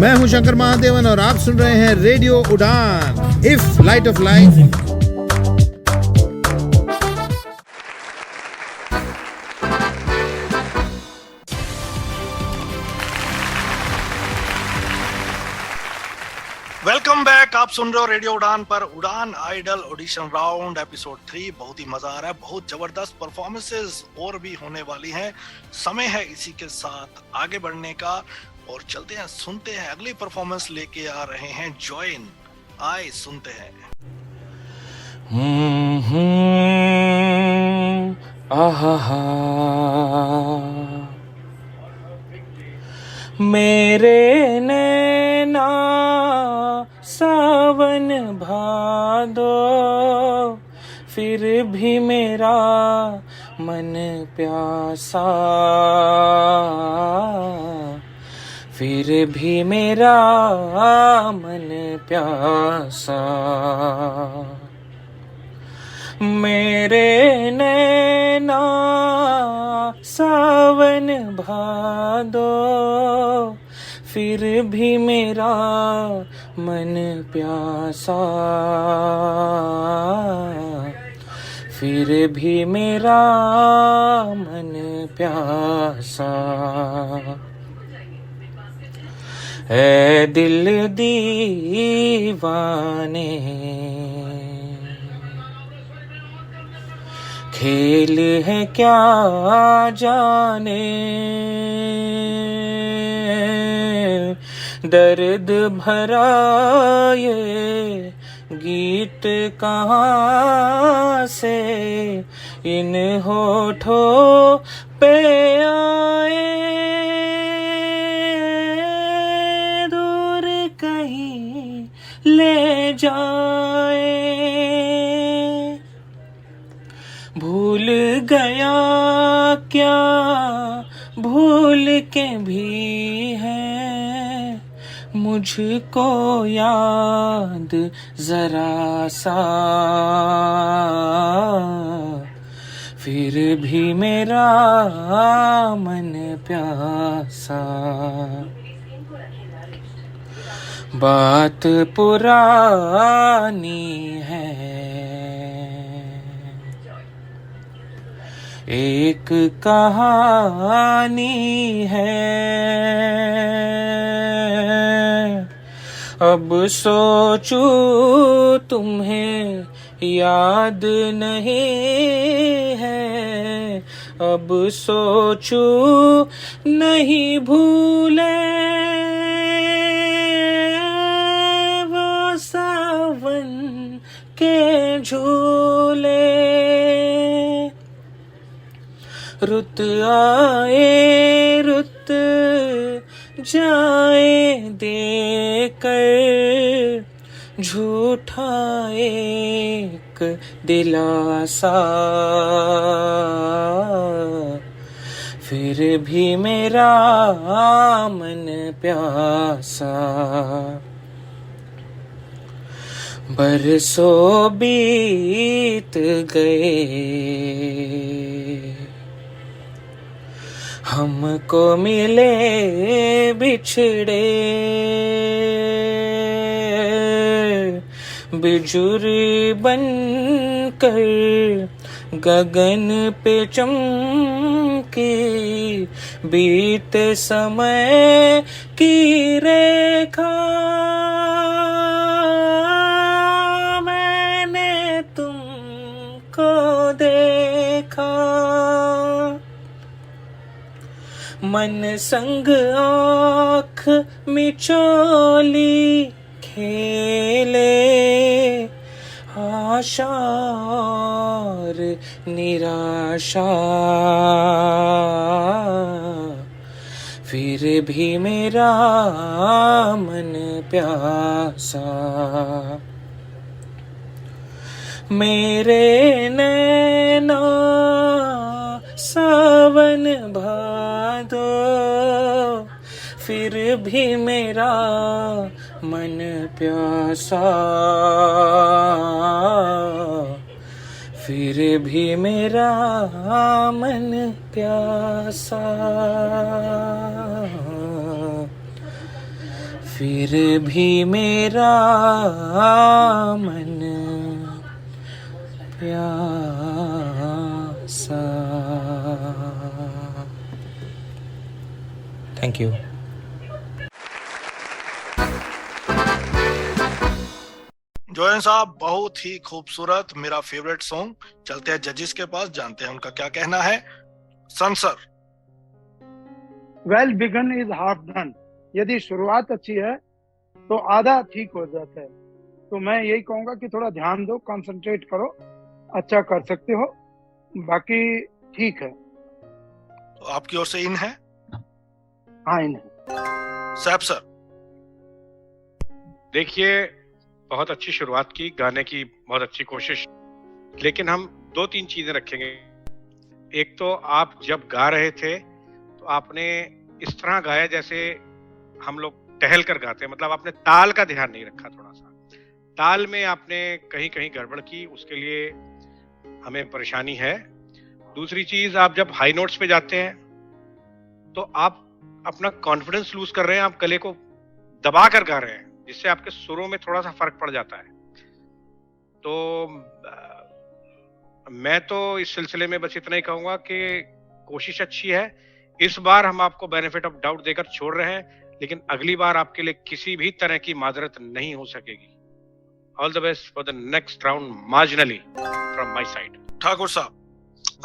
मैं हूं शंकर महादेवन और आप सुन रहे हैं रेडियो उड़ान, if light of life. Welcome back. आप सुन रहे हो रेडियो उड़ान पर Udaan idol audition round episode 3। बहुत ही मजा आ रहा है, बहुत जबरदस्त परफॉर्मेंसेस और भी होने वाली हैं। समय है इसी के साथ आगे बढ़ने का, और चलते हैं, सुनते हैं अगली परफॉर्मेंस लेके आ रहे हैं जॉइन। आए सुनते हैं। मेरे नैना सावन भादो, फिर भी मेरा मन प्यासा, फिर भी मेरा मन प्यासा। मेरे नैना सावन भादो, फिर भी मेरा मन प्यासा, फिर भी मेरा मन प्यासा है दिल दीवाने, खेल है क्या जाने, दर्द भरा ये गीत कहाँ से इन होठों पे आए, दूर कहीं ले जाए। भूल गया क्या भूल के भी है मुझको याद जरा सा, फिर भी मेरा मन प्यासा। बात पुरानी है, एक कहानी है, अब सोचूं तुम्हें याद नहीं है, अब सोचूं नहीं भूले वो सावन के झूले। रुत आए रुत जाए देकर झूठा एक दिलासा, फिर भी मेरा मन प्यासा। बरसों बीत गए हमको मिले बिछड़े, बिजुरी बनकर गगन पे चमकी बीते समय की रेखा, मैंने तुमको देखा। मन संग आँख मिचोली खेले, आशा और निराशा, फिर भी मेरा मन प्यासा। मेरे नैना सावन भादो, फिर भी मेरा मन प्यासा, फिर भी मेरा मन प्यासा, फिर भी मेरा मन प्यासा। Thank you. जोयन साहब, बहुत ही खूबसूरत, मेरा फेवरेट सॉन्ग। चलते हैं जजेस के पास, जानते हैं उनका क्या कहना है। सन sir. Well begun is half done. यदि शुरुआत अच्छी है तो आधा ठीक हो जाता है। तो मैं यही कहूंगा कि थोड़ा ध्यान दो, कंसंट्रेट करो, अच्छा कर सकते हो, बाकी ठीक है। तो आपकी ओर से इन है? हाँ, इन है। सैफ सर। देखिए, बहुत अच्छी शुरुआत की, गाने की बहुत अच्छी कोशिश, लेकिन हम 2-3 चीजें रखेंगे। एक तो आप जब गा रहे थे तो आपने इस तरह गाया जैसे हम लोग टहल कर गाते हैं, मतलब आपने ताल का ध्यान नहीं रखा। थोड़ा सा ताल में आपने कहीं कहीं गड़बड़ की, उसके लिए हमें परेशानी है। दूसरी चीज, आप जब हाई नोट्स पे जाते हैं तो आप अपना कॉन्फिडेंस लूज कर रहे हैं, आप गले को दबा कर गा रहे हैं, जिससे आपके सुरों में थोड़ा सा फर्क पड़ जाता है। तो मैं तो इस सिलसिले में बस इतना ही कहूंगा कि कोशिश अच्छी है। इस बार हम आपको बेनिफिट ऑफ डाउट देकर छोड़ रहे हैं, लेकिन अगली बार आपके लिए किसी भी तरह की माजरत नहीं हो सकेगी। All the best for the next round marginally from my side. Thakur साहब,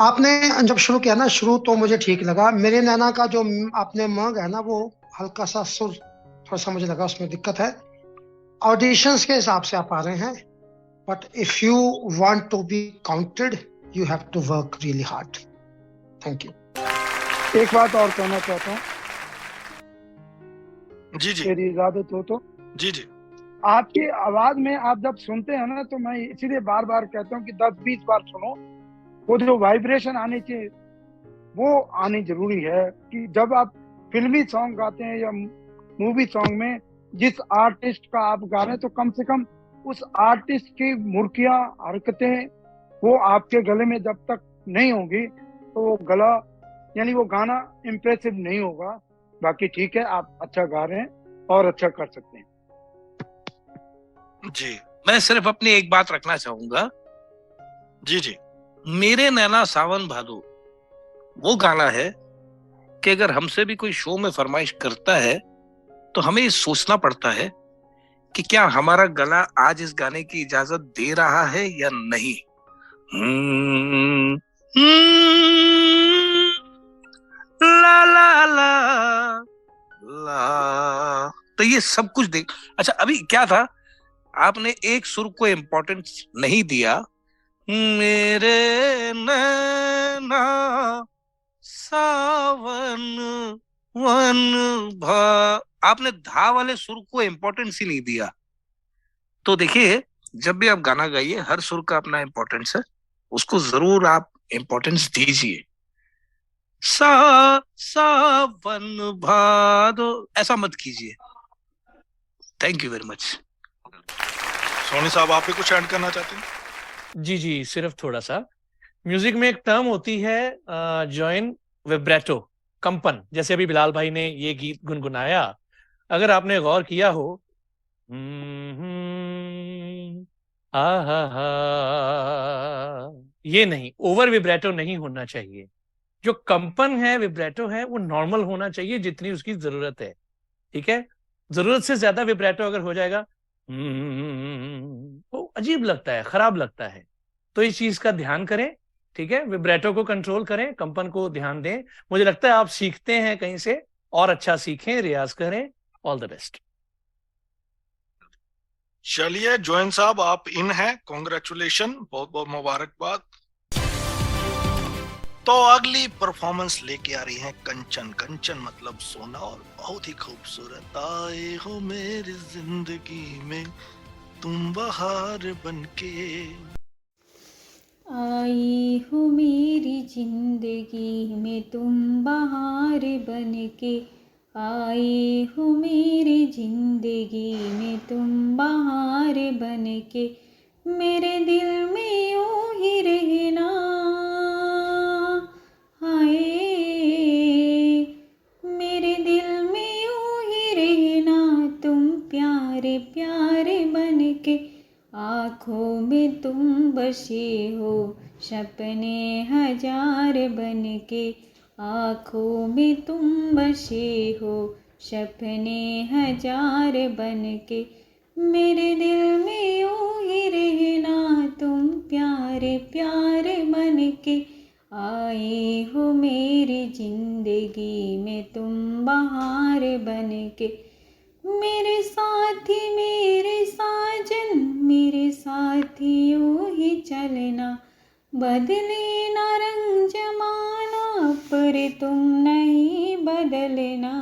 आपने जब शुरू किया ना, शुरू तो मुझे ठीक लगा। मेरे नैना का जो आपने मंग है ना, वो हल्का सा सुर थोड़ा सा मुझे लगा उसमें दिक्कत है। ऑडिशंस के हिसाब से आप आ रहे हैं, but if you want to be counted you have to work really hard. Thank you. एक बात और कहना चाहता हूँ, जी जी मेरी इजाजत हो तो। जी जी। आपकी आवाज में आप जब सुनते हैं ना, तो मैं इसीलिए बार बार कहता हूँ कि 10-20 बार सुनो। वो जो वाइब्रेशन आनी चाहिए वो आनी जरूरी है। कि जब आप फिल्मी सॉन्ग गाते हैं या मूवी सॉन्ग में जिस आर्टिस्ट का आप गा रहे हैं, तो कम से कम उस आर्टिस्ट की मुर्कियां, हरकतें वो आपके गले में जब तक नहीं होंगी तो वो गला यानी वो गाना इम्प्रेसिव नहीं होगा। बाकी ठीक है, आप अच्छा गा रहे हैं और अच्छा कर सकते हैं। जी मैं सिर्फ अपनी एक बात रखना चाहूंगा। जी जी। मेरे नैना सावन भादो वो गाना है कि अगर हमसे भी कोई शो में फरमाइश करता है तो हमें ये सोचना पड़ता है कि क्या हमारा गला आज इस गाने की इजाजत दे रहा है या नहीं। ला ला ला ला, तो ये सब कुछ देख। अच्छा, अभी क्या था, आपने एक सुर को इम्पोर्टेंस नहीं दिया। मेरे नैना सावन वन भा, आपने धा वाले सुर को इम्पोर्टेंस ही नहीं दिया। तो देखिए, जब भी आप गाना गाइए, हर सुर का अपना इम्पोर्टेंस है, उसको जरूर आप इम्पोर्टेंस दीजिए। सावन भादो ऐसा मत कीजिए। Thank you very much. Soni साहब, आप भी कुछ ऐड करना चाहते हैं? जी जी, सिर्फ थोड़ा सा। म्यूजिक में एक टर्म होती है जॉइन विब्रेटो, कंपन। जैसे अभी बिलाल भाई ने ये गीत गुनगुनाया, अगर आपने गौर किया हो, आहा, ये नहीं, ओवर विब्रेटो नहीं होना चाहिए। जो कंपन है, विब्रेटो है, वो नॉर्मल होना चाहिए जितनी उसकी जरूरत है। ठीक है, जरूरत से ज्यादा विब्रेटो अगर हो जाएगा वो अजीब लगता है, खराब लगता है। तो इस चीज का ध्यान करें। ठीक है, विब्रेटो को कंट्रोल करें, कंपन को ध्यान दें। मुझे लगता है आप सीखते हैं कहीं से, और अच्छा सीखें, रियाज करें। All the best. चलिए जोइन साहब, आप इन हैं, कॉन्ग्रेचुलेशन, बहुत बहुत मुबारकबाद। तो अगली परफॉर्मेंस लेके आ रही हैं कंचन। कंचन मतलब सोना, और बहुत ही खूबसूरत। आए हो मेरी जिंदगी में तुम बहार बनके। आई हो मेरी जिंदगी में तुम बहार बनके, आई हो मेरी जिंदगी में तुम बहार बनके, मेरे दिल में यूं ही रहना। हाय, मेरे दिल में यूं ही रहना, तुम प्यारे प्यारे बनके, आँखों में तुम बसे हो सपने हजार बनके, आँखों में तुम बसे हो सपने हजार बनके, मेरे दिल में यूं ही रहना, तुम प्यारे प्यारे बनके, आए हो मेरी जिंदगी में तुम बहार बनके, मेरे साथी मेरे साजन मेरे साथी यूं ही चलना, बदले ना रंग जमाना पर तुम नहीं बदलना।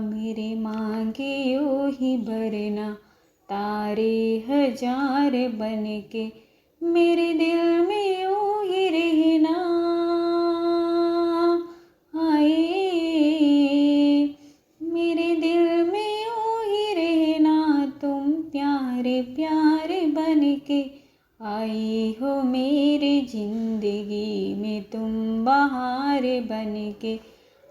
मेरे मांगे यूं ही भरना, तारे हजार बनके, मेरे दिल में यूं ही रहना। आए, मेरे दिल में यूं ही रहना, तुम प्यारे प्यारे बनके, आई हो मेरी जिंदगी में तुम बहार बनके,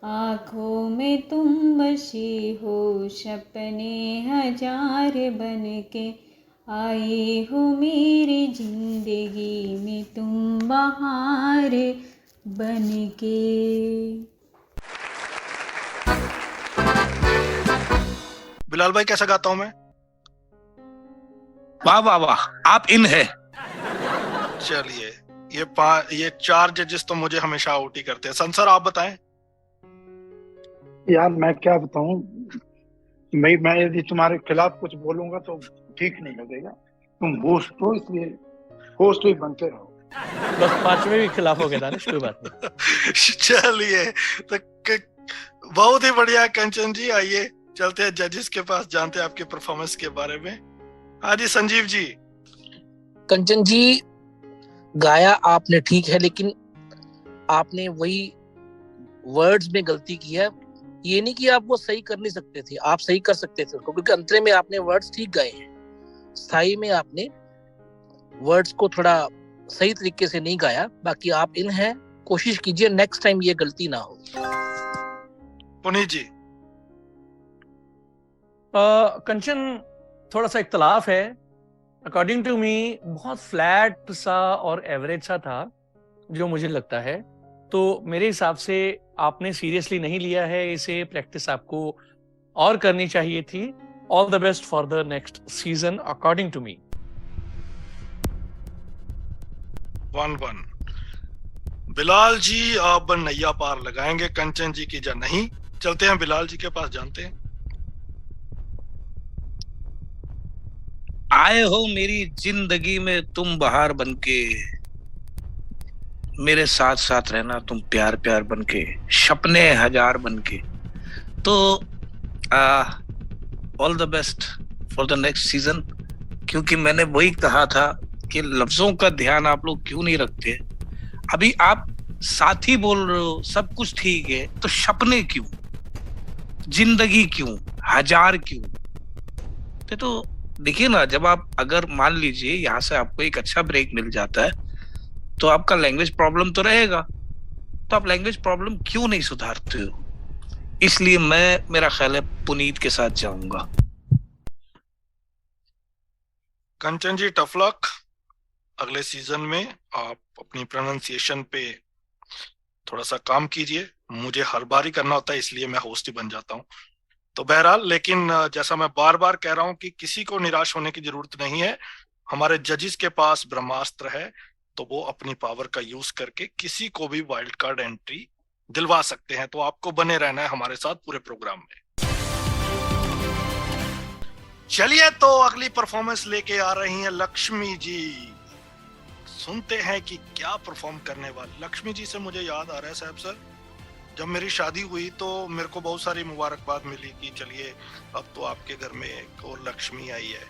आँखों में तुम बसे हो सपने हजार बनके, आए हो मेरी जिंदगी में तुम बहार बन के। बिलाल भाई कैसा गाता हूं मैं? वाह वाह वाह, आप इन है। चलिए, ये 4 जजेस तो मुझे हमेशा आउट ही करते हैं। संसर आप बताएं। यार मैं क्या बताऊं, मैं यदि तुम्हारे खिलाफ कुछ बोलूंगा तो ठीक नहीं लगेगा। तुम होस्ट हो, इसलिए होस्ट ही बनते रहो। बस 5वें भी खिलाफ हो गए दानिश, कोई बात नहीं। चलिए, तो बहुत ही बढ़िया कंचन जी, आइए चलते हैं जजेस के पास, जानते हैं आपके परफॉर्मेंस के बारे में। हाँ जी संजीव जी। कंचन जी, गाया आपने ठीक है, लेकिन आपने वही वर्ड्स में गलती की है। ये नहीं कि आप वो सही कर नहीं सकते थे, आप सही कर सकते थे उसको, क्योंकि अंतरे में आपने वर्ड्स ठीक गाए हैं। स्थाई में आपने वर्ड्स को थोड़ा सही तरीके से नहीं गाया। बाकी आप इन हैं, कोशिश कीजिए नेक्स्ट टाइम ये गलती ना हो। पुनीत जी। कंचन, थोड़ा सा इख्तलाफ है। अकॉर्डिंग टू मी बहुत फ्लैट सा और एवरेज सा था, जो मुझे लगता है। तो मेरे हिसाब से आपने सीरियसली नहीं लिया है इसे, प्रैक्टिस आपको और करनी चाहिए थी। All the best for the next season according to me. 1-1। Bilal ji, आप नैया पार लगाएंगे कंचन जी की या नहीं? चलते हैं बिलाल जी के पास, जानते हैं। आए हो मेरी जिंदगी में तुम बहार बनके, मेरे साथ साथ रहना तुम प्यार प्यार बनके, सपने हजार बनके। तो all the best for the next season. क्योंकि मैंने वही कहा था कि लफ्जों का ध्यान आप लोग क्यों नहीं रखते। अभी आप साथी बोल रहे हो, सब कुछ ठीक है, तो सपने क्यों, जिंदगी क्यों, हजार क्यों? तो देखिए ना, जब आप अगर मान लीजिए यहाँ से आपको एक अच्छा ब्रेक मिल जाता है, तो आपका लैंग्वेज प्रॉब्लम तो रहेगा। तो आप लैंग्वेज प्रॉब्लम क्यों नहीं सुधारते हो? इसलिए मेरा ख्याल है पुनीत के साथ जाऊंगा। कंचन जी, टफ लक। अगले सीजन में आप अपनी प्रोनाउंसिएशन पे थोड़ा सा काम कीजिए। मुझे हर बार ही करना होता है, इसलिए मैं होस्ट ही बन जाता हूँ। तो बहरहाल, लेकिन जैसा मैं बार बार कह रहा हूं कि किसी को निराश होने की जरूरत नहीं है। हमारे जजेस के पास ब्रह्मास्त्र है, तो वो अपनी पावर का यूज करके किसी को भी वाइल्ड कार्ड एंट्री दिलवा सकते हैं। तो आपको बने रहना है हमारे साथ पूरे प्रोग्राम में। चलिए, तो अगली परफॉर्मेंस लेके आ रही हैं लक्ष्मी जी। सुनते हैं कि क्या परफॉर्म करने वाले। लक्ष्मी जी से मुझे याद आ रहा है साहब सर, जब मेरी शादी हुई तो मेरे को बहुत सारी मुबारकबाद मिली कि चलिए अब तो आपके घर में एक और लक्ष्मी आई है।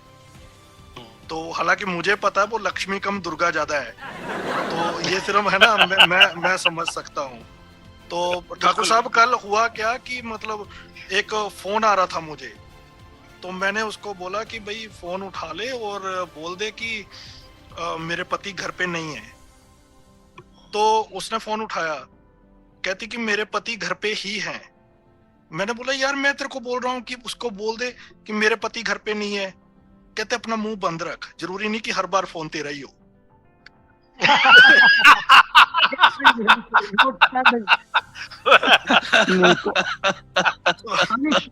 तो हालांकि मुझे पता है वो लक्ष्मी कम दुर्गा ज्यादा है, तो ये सिर्फ है ना, मैं समझ सकता हूँ। तो ठाकुर साहब, कल हुआ क्या कि मतलब एक फोन आ रहा था मुझे, तो मैंने उसको बोला कि भाई फोन उठा ले और बोल दे कि मेरे पति घर पे नहीं है। तो उसने फोन उठाया, कहती कि मेरे पति घर पे ही हैं। मैंने बोला यार मैं तेरे को बोल रहा हूँ कि उसको बोल दे कि मेरे पति घर पे नहीं है। कहते अपना मुंह बंद रख, जरूरी नहीं कि हर बार फोन तेरा ही हो।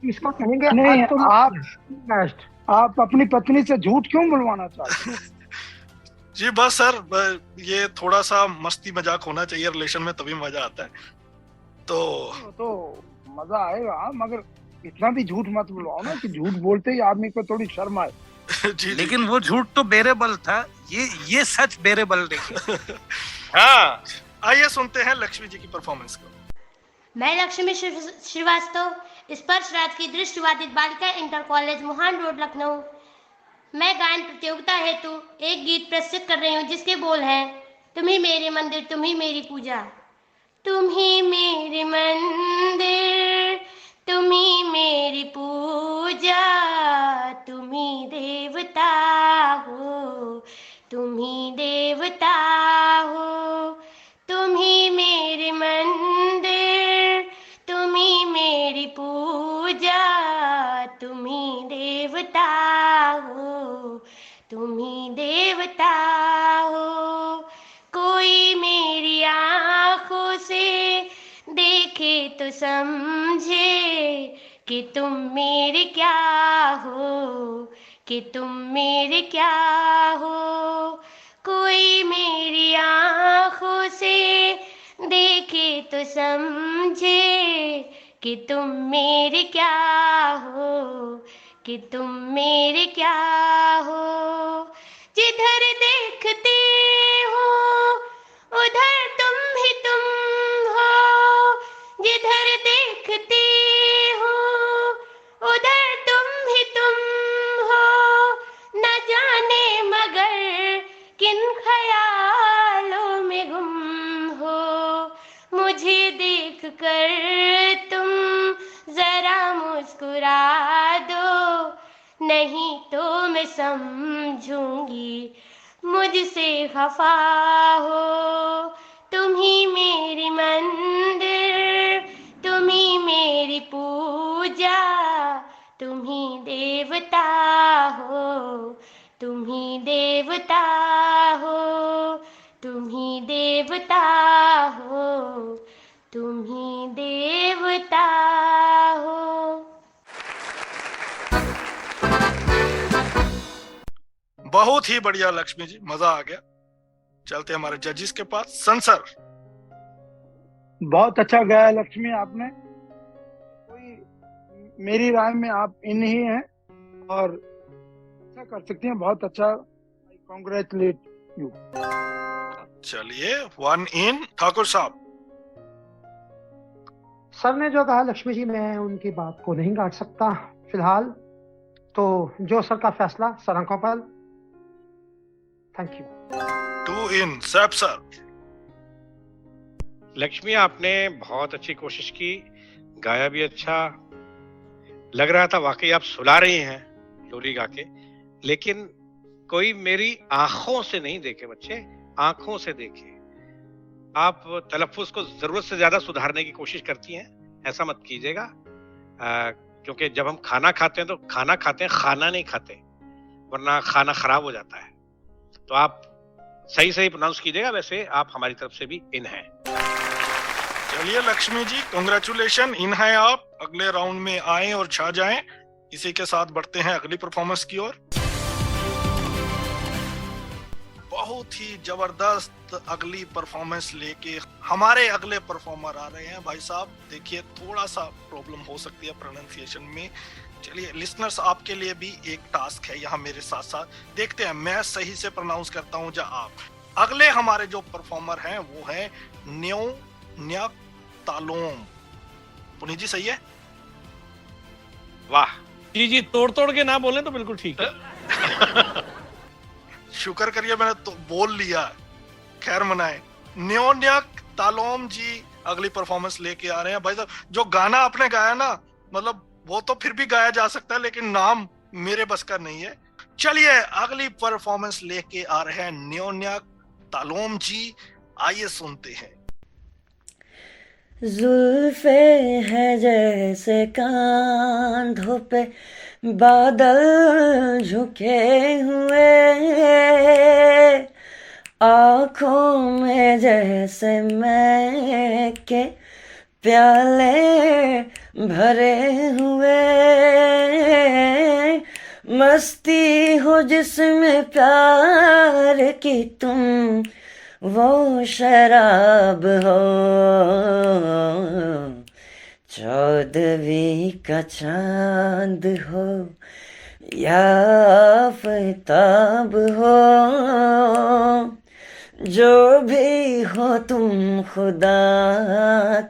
इसको कहेंगे नहीं, आप अपनी पत्नी से झूठ क्यों बुलवाना चाहते हैं? जी बस सर, ये थोड़ा सा मस्ती मजाक होना चाहिए रिलेशन में, तभी मजा आता है। तो मजा आएगा, मगर इतना भी झूठ मत बुलवाओ ना कि झूठ बोलते ही आदमी को थोड़ी शर्म आए। जी, लेकिन वो झूठ तो बेरेबल था, ये सच बेरेबल नहीं। हाँ, आइए सुनते हैं लक्ष्मी जी की परफॉर्मेंस को। मैं लक्ष्मी श्रीवास्तव, स्पर्श राज की दृष्टिबाधित बालिका इंटर कॉलेज मुहान रोड लखनऊ, मैं गायन प्रतियोगिता हेतु एक गीत प्रस्तुत कर रही हूँ जिसके बोल हैं, तुम ही मेरे मंदिर, तुम ही मेरी पूजा। तुम ही मेरे मंदिर, तुम ही मेरी पूजा, तुम ही देवता हो, तुम ही देवता हो। तुम ही मेरे मंदिर, तुम ही मेरी पूजा, तुम ही देवता हो, तुम देखे तो समझे कि तुम मेरे क्या हो, कि तुम मेरे क्या हो। कोई मेरी आँखों से देखे तो समझे कि तुम मेरे क्या हो, कि तुम मेरे क्या हो। जिधर देखते हो उधर तुम ही तुम हो, जिधर देखते हो उधर तुम ही तुम हो। न जाने मगर किन ख्यालों में गुम हो। मुझे देख कर तुम जरा मुस्कुरा दो, नहीं तो मैं समझूंगी मुझसे खफा हो। तुम ही मेरी मंदिर, तुम ही मेरी पूजा, तुम ही देवता हो, तुम ही देवता हो, तुम ही देवता हो, तुम ही देवता हो। बहुत ही बढ़िया लक्ष्मी जी, मजा आ गया। चलते हमारे जजेस के पास। सर, बहुत अच्छा गाया लक्ष्मी आपने। कोई मेरी राय में आप इन ही हैं और अच्छा कर सकती हैं, बहुत अच्छा। Congratulate you. चलिए 1 इन ठाकुर साहब। सर ने जो कहा लक्ष्मी जी, मैं उनकी बात को नहीं काट सकता फिलहाल, तो जो सर का फैसला सर आंखों पर। Thank you. 2 इन सैप सर। लक्ष्मी, आपने बहुत अच्छी कोशिश की, गाया भी अच्छा लग रहा था, वाकई आप सुला रही हैं लोरी गा के। लेकिन कोई मेरी आंखों से नहीं देखे बच्चे, आंखों से देखे। आप तलफ्फुज को जरूरत से ज्यादा सुधारने की कोशिश करती हैं, ऐसा मत कीजिएगा। क्योंकि जब हम खाना खाते हैं तो खाना खाते हैं, खाना नहीं खाते, वरना खाना खराब हो जाता है। तो आप सही सही प्रोनाउंस कीजिएगा। वैसे आप हमारी तरफ से भी इन हैं। चलिए लक्ष्मी जी, कांग्रेचुलेशन, इन है आप। अगले राउंड में आए और छा जाएं। इसी के साथ बढ़ते हैं अगली परफॉर्मेंस की ओर। बहुत ही जबरदस्त अगली परफॉर्मेंस लेके हमारे अगले परफॉर्मर आ रहे हैं। भाई साहब देखिए, थोड़ा सा प्रॉब्लम हो सकती है प्रोनाउंसिएशन में। चलिए लिसनर्स, आपके लिए भी एक टास्क है यहाँ मेरे साथ साथ। देखते हैं मैं सही से प्रोनाउंस करता हूँ या आप। अगले हमारे जो परफॉर्मर हैं वो है न्यो न्या तालोम। पुनीत जी सही है? वाह जी, तोड़ तोड़ के ना बोलें तो बिल्कुल ठीक है। शुक्र करिए मैंने तो बोल लिया। खैर मनाए। न्यो न्या तालोम जी अगली परफॉर्मेंस लेके आ रहे हैं। भाई साहब जो गाना आपने गाया ना, मतलब वो तो फिर भी गाया जा सकता है, लेकिन नाम मेरे बस का नहीं है। चलिए अगली परफॉर्मेंस लेके आ रहे हैं न्यो न्या तालोम जी। आइए सुनते हैं। जुल्फे है जैसे कांधों पे बादल झुके हुए, आँखों में जैसे मैं के प्याले भरे हुए, मस्ती हो जिसमें प्यार की तुम वो शराब हो, 14वीं का चांद हो या आफताब हो, जो भी हो तुम खुदा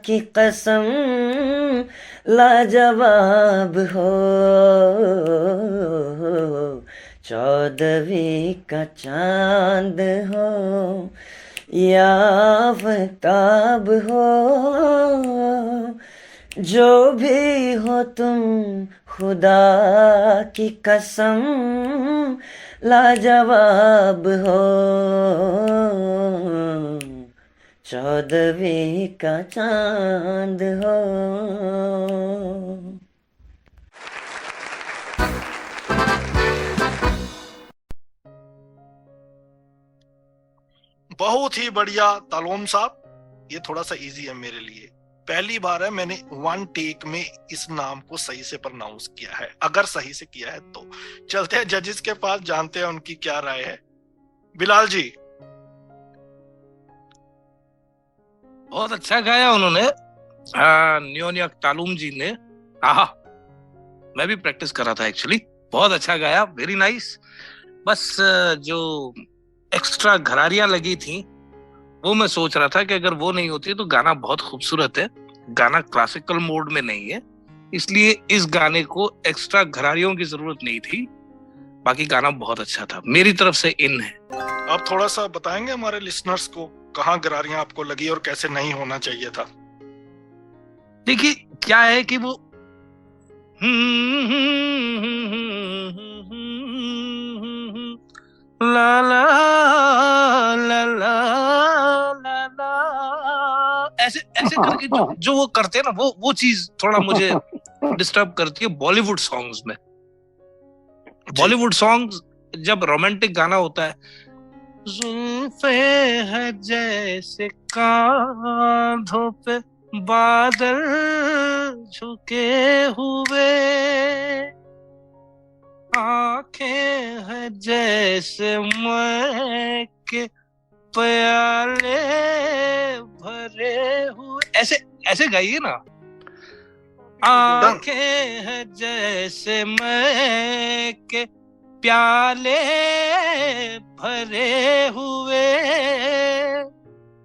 की कसम लाजवाब हो, 14वीं का चांद हो या आफताब हो, जो भी हो तुम खुदा की कसम लाजवाब हो, 14वीं का चांद हो। बहुत ही बढ़िया तालोम साहब, ये थोड़ा सा इजी है मेरे लिए। पहली बार है मैंने वन टेक में इस नाम को सही से प्रोनाउंस किया है, अगर सही से किया है तो। चलते हैं जजेस के पास, जानते हैं उनकी क्या राय है। बिलाल जी। बहुत अच्छा गाया उन्होंने, न्योनिया तालुम जी ने। मैं भी प्रैक्टिस कर रहा था एक्चुअली। बहुत अच्छा गाया, वेरी नाइस। बस जो एक्स्ट्रा घरारियां लगी थी वो मैं सोच रहा था कि अगर वो नहीं होती तो गाना बहुत खूबसूरत है। गाना क्लासिकल मोड में नहीं है, इसलिए इस गाने को एक्स्ट्रा घरारियों की जरूरत नहीं थी। बाकी गाना बहुत अच्छा था, मेरी तरफ से इन है। आप थोड़ा सा बताएंगे हमारे लिसनर्स को कहाँ गरारियां आपको लगी और कैसे नहीं होना चाहिए था? देखिए क्या है कि वो ला ला ला ला ला ला ऐसे ऐसे करके जो वो करते हैं ना, वो चीज थोड़ा मुझे डिस्टर्ब करती है बॉलीवुड सॉन्ग्स में। बॉलीवुड सॉन्ग्स जब रोमांटिक गाना होता है, जुल्फे है जैसे कांधों पे बादल झुके हुए, आंखें है जैसे मैं के प्याले भरे हुए, ऐसे ऐसे गाइए ना। आंखें है जैसे मैं के प्याले भरे हुए।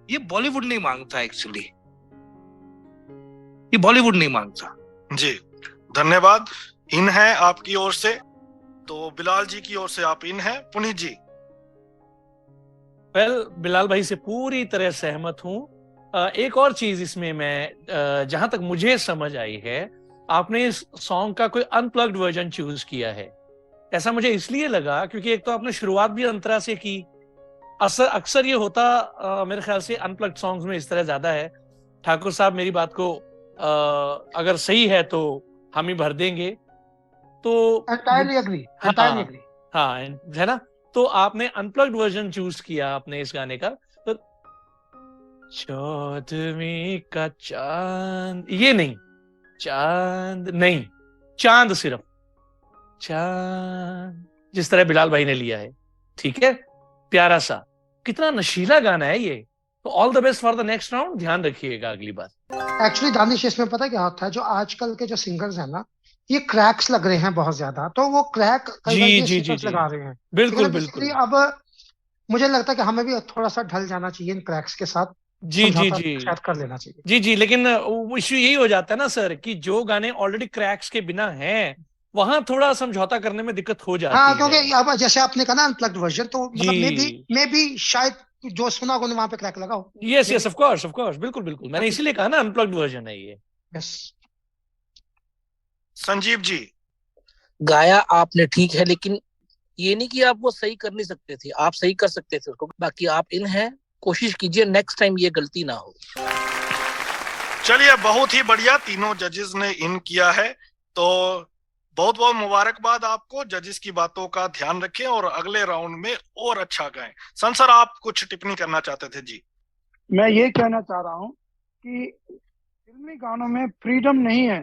ये बॉलीवुड नहीं मांगता एक्चुअली, ये बॉलीवुड नहीं मांगता। जी धन्यवाद। इन है आपकी ओर से, तो बिलाल जी की ओर से आप इन है। पुनीत जी। बिलाल भाई से पूरी तरह सहमत हूं। एक और चीज इसमें मैं जहां तक मुझे समझ आई है, आपने इस सॉन्ग का कोई अनप्लग्ड वर्जन चूज किया है। ऐसा मुझे इसलिए लगा क्योंकि एक तो आपने शुरुआत भी अंतरा से की। अक्सर ये होता मेरे ख्याल से अनप्लग्ड सॉन्ग्स में इस तरह ज्यादा है। ठाकुर साहब मेरी बात को अगर सही है तो हम ही भर देंगे। तो एंटायरली एग्री, हाँ है ना। तो आपने अनप्लग्ड वर्जन चूज किया आपने इस गाने का। तो चौदहवीं का चांद, ये नहीं, चांद नहीं, चांद सिर्फ चांद, जिस तरह बिलाल भाई ने लिया है। ठीक है, प्यारा सा, कितना नशीला गाना है ये। तो all the best for the next round, ध्यान रखिएगा अगली बार। एक्चुअली दानिश, इसमें पता क्या होता है, जो आजकल के जो सिंगर्स हैं ना, ये क्रैक्स लग रहे हैं बहुत ज्यादा, तो वो क्रैक जी लगा रहे हैं। बिल्कुल बिल्कुल। अब मुझे लगता है कि हमें भी थोड़ा सा ढल जाना चाहिए इन क्रैक्स के साथ। जी शायद कर लेना चाहिए। जी, लेकिन इश्यू यही हो जाता है ना सर कि जो गाने ऑलरेडी क्रैक्स के बिना हैं वहां थोड़ा समझौता करने में दिक्कत हो जाती है। हाँ, क्योंकि अब जैसे आपने कहा ना अनप्लग्ड वर्जन, तो मतलब मे भी शायद जो सुना होगा वहां पे क्रैक लगा हो। यस ऑफ कोर्स, बिल्कुल। मैंने इसीलिए कहा ना अनप्लग्ड वर्जन है ये। यस। संजीव जी। गाया आपने ठीक है, लेकिन ये नहीं कि आप वो सही कर नहीं सकते थे, आप सही कर सकते थे उसको। बाकी आप इन है, कोशिश कीजिए नेक्स्ट टाइम ये गलती ना हो। चलिए, बहुत ही बढ़िया, तीनों जजेस ने इन किया है, तो बहुत बहुत मुबारकबाद आपको। जजेस की बातों का ध्यान रखें और अगले राउंड में और अच्छा गाएं। सर आप कुछ टिप्पणी करना चाहते थे? जी, मैं ये कहना चाह रहा हूँ कि फिल्मी गानों में फ्रीडम नहीं है,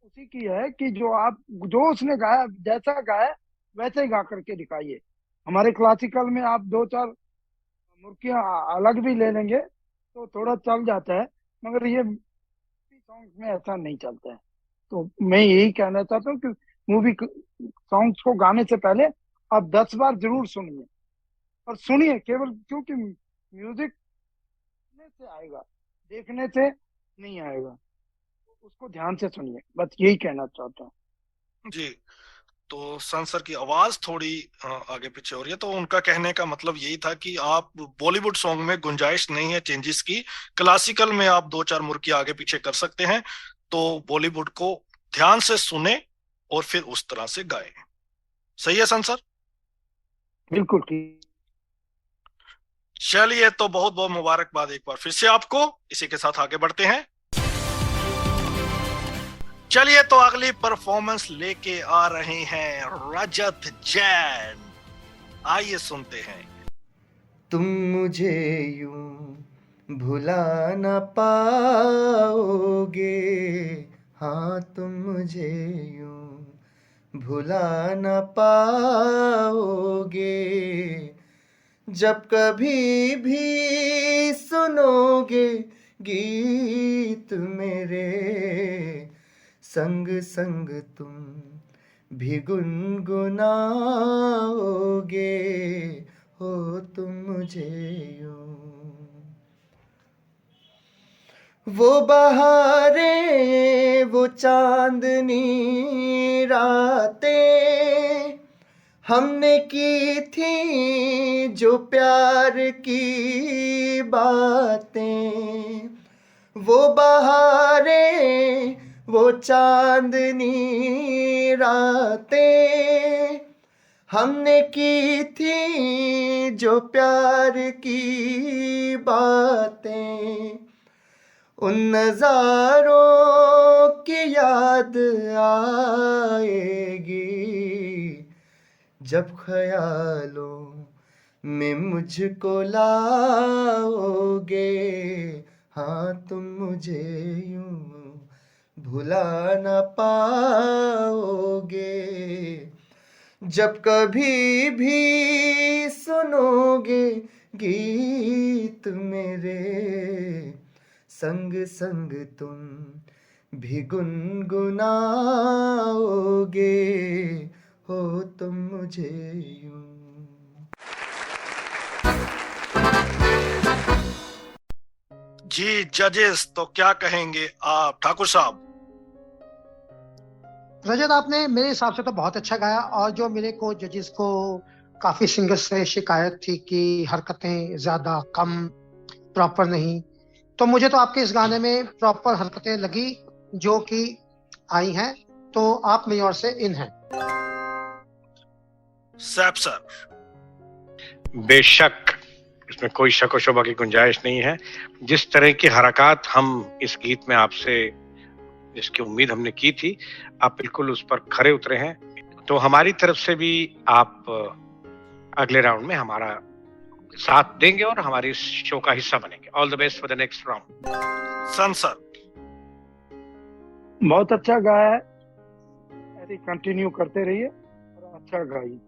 उसी की है कि जो उसने गाया, जैसा गाया वैसे ही गा करके दिखाइए। हमारे क्लासिकल में आप 2-4 मुर्कियां अलग भी ले लेंगे तो थोड़ा चल जाता है, मगर ये सॉन्ग्स में ऐसा नहीं चलता है। तो मैं यही कहना चाहता हूँ कि मूवी सॉन्ग्स को गाने से पहले आप 10 बार जरूर सुनिए, और सुनिए केवल, क्योंकि म्यूजिक सुनने से आएगा, देखने से नहीं आएगा। उसको ध्यान से सुनिए, बस यही कहना चाहता हूँ। जी, तो सर की आवाज थोड़ी आगे पीछे हो रही है, तो उनका कहने का मतलब यही था कि आप बॉलीवुड सॉन्ग में गुंजाइश नहीं है चेंजेस की, क्लासिकल में आप 2-4 मुर्की आगे पीछे कर सकते हैं। तो बॉलीवुड को ध्यान से सुने और फिर उस तरह से गाएं। सही है सर? बिल्कुल ठीक। चलिए, तो बहुत बहुत मुबारकबाद एक बार फिर से आपको। इसी के साथ आगे बढ़ते हैं। चलिए, तो अगली परफॉर्मेंस लेके आ रहे हैं रजत जैन। आइए सुनते हैं। तुम मुझे यूं भुला न पाओगे, हाँ तुम मुझे यूं भुला न पाओगे। जब कभी भी सुनोगे गीत मेरे, संग संग तुम भी गुनगुनाओगे, हो तुम मुझे यूं। वो बहारें, वो चांदनी रातें हमने की थी जो प्यार की बातें। वो बहारें, वो चांदनी रातें हमने की थी जो प्यार की बातें। उन नज़ारों की याद आएगी जब ख्यालों में मुझको लाओगे, हाँ तुम मुझे यूं भुला न पाओगे। जब कभी भी सुनोगे गीत मेरे, संग संग तुम भी गुनगुनाओगे, हो तुम मुझे यूं। जी जजेस, तो क्या कहेंगे आप ठाकुर साहब? रजत, आपने मेरे हिसाब से तो बहुत अच्छा गाया, और जो मेरे को जजेस को काफी सिंगर्स से शिकायत थी कि हरकतें ज्यादा कम, प्रॉपर नहीं, तो मुझे तो आपके इस गाने में प्रॉपर हरकतें लगी जो कि आई हैं, तो आप मेरी ओर से इन हैं। SAP sir. बेशक इसमें कोई शक व शुबा की गुंजाइश नहीं है। जिस तरह की हरकत हम इस गीत में आपसे जिसकी उम्मीद हमने की थी, आप बिल्कुल उस पर खरे उतरे हैं। तो हमारी तरफ से भी आप अगले राउंड में हमारा साथ देंगे और हमारे इस शो का हिस्सा बनेंगे। All the best for the next round. सन सर। बहुत अच्छा गाया है, ऐसे कंटिन्यू करते रहिए और अच्छा गाइए।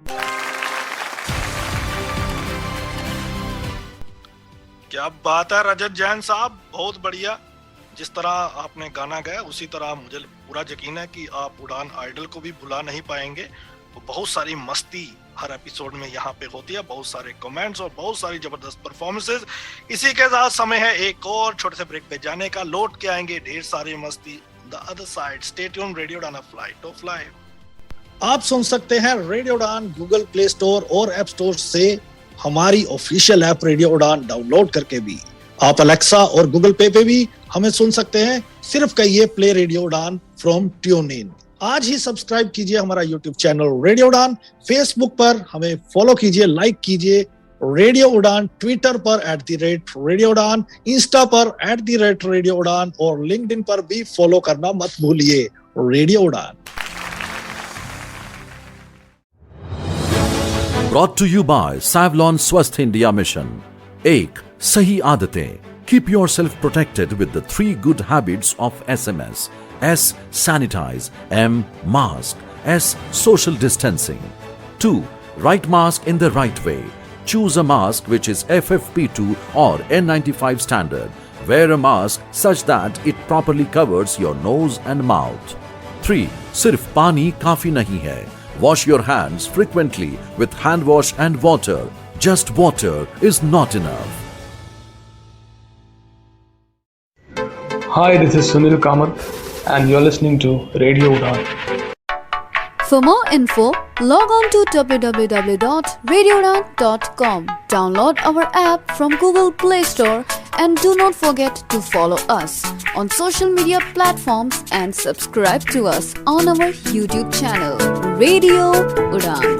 क्या बात है रजत जैन साहब, बहुत बढ़िया। जिस तरह आपने गाना गाया उसी तरह मुझे पूरा यकीन है कि आप उड़ान आइडल को भी भुला नहीं पाएंगे। तो बहुत सारी मस्ती हर एपिसोड में यहाँ पे होती है, बहुत सारे कमेंट्स और बहुत सारी जबरदस्त परफॉर्मेंसेस। इसी के साथ समय है एक और छोटे से ब्रेक पे जाने का। लौट के आएंगे ढेर सारी मस्ती the other side. Stay tuned, radio उड़ान फ्लाइट ऑफ लाइफ। आप सुन सकते हैं radio Udaan Google Play Store और ऐप स्टोर से हमारी official app radio Udaan download करके भी। आप अलेक्सा और गूगल पे भी हमें सुन सकते हैं। सिर्फ कहिए प्ले रेडियो उड़ान फ्रॉम ट्यून इन। आज ही सब्सक्राइब कीजिए हमारा यूट्यूब चैनल रेडियो उड़ान। फेसबुक पर हमें फॉलो कीजिए, लाइक कीजिए रेडियो उड़ान। ट्विटर पर @रेडियो उड़ान, इंस्टा पर @रेडियो उड़ान और लिंक्डइन पर भी फॉलो करना मत भूलिए रेडियो उड़ान। Brought to you by Savlon Swasth India Mission. 1. सही आदतें. Keep yourself protected with the 3 good habits of SMS. S. Sanitize. M. Mask. S. Social distancing. 2. Right mask in the right way. Choose a mask which is FFP2 or N95 standard. Wear a mask such that it properly covers your nose and mouth. 3. सिर्फ पानी काफी नहीं है. Wash your hands frequently with hand wash and water. Just water is not enough. Hi, this is Sunil Kamath and you're listening to Radio Udaan. For more info, log on to www.radioudan.com. Download our app from Google Play Store and do not forget to follow us on social media platforms and subscribe to us on our YouTube channel, Radio Udaan.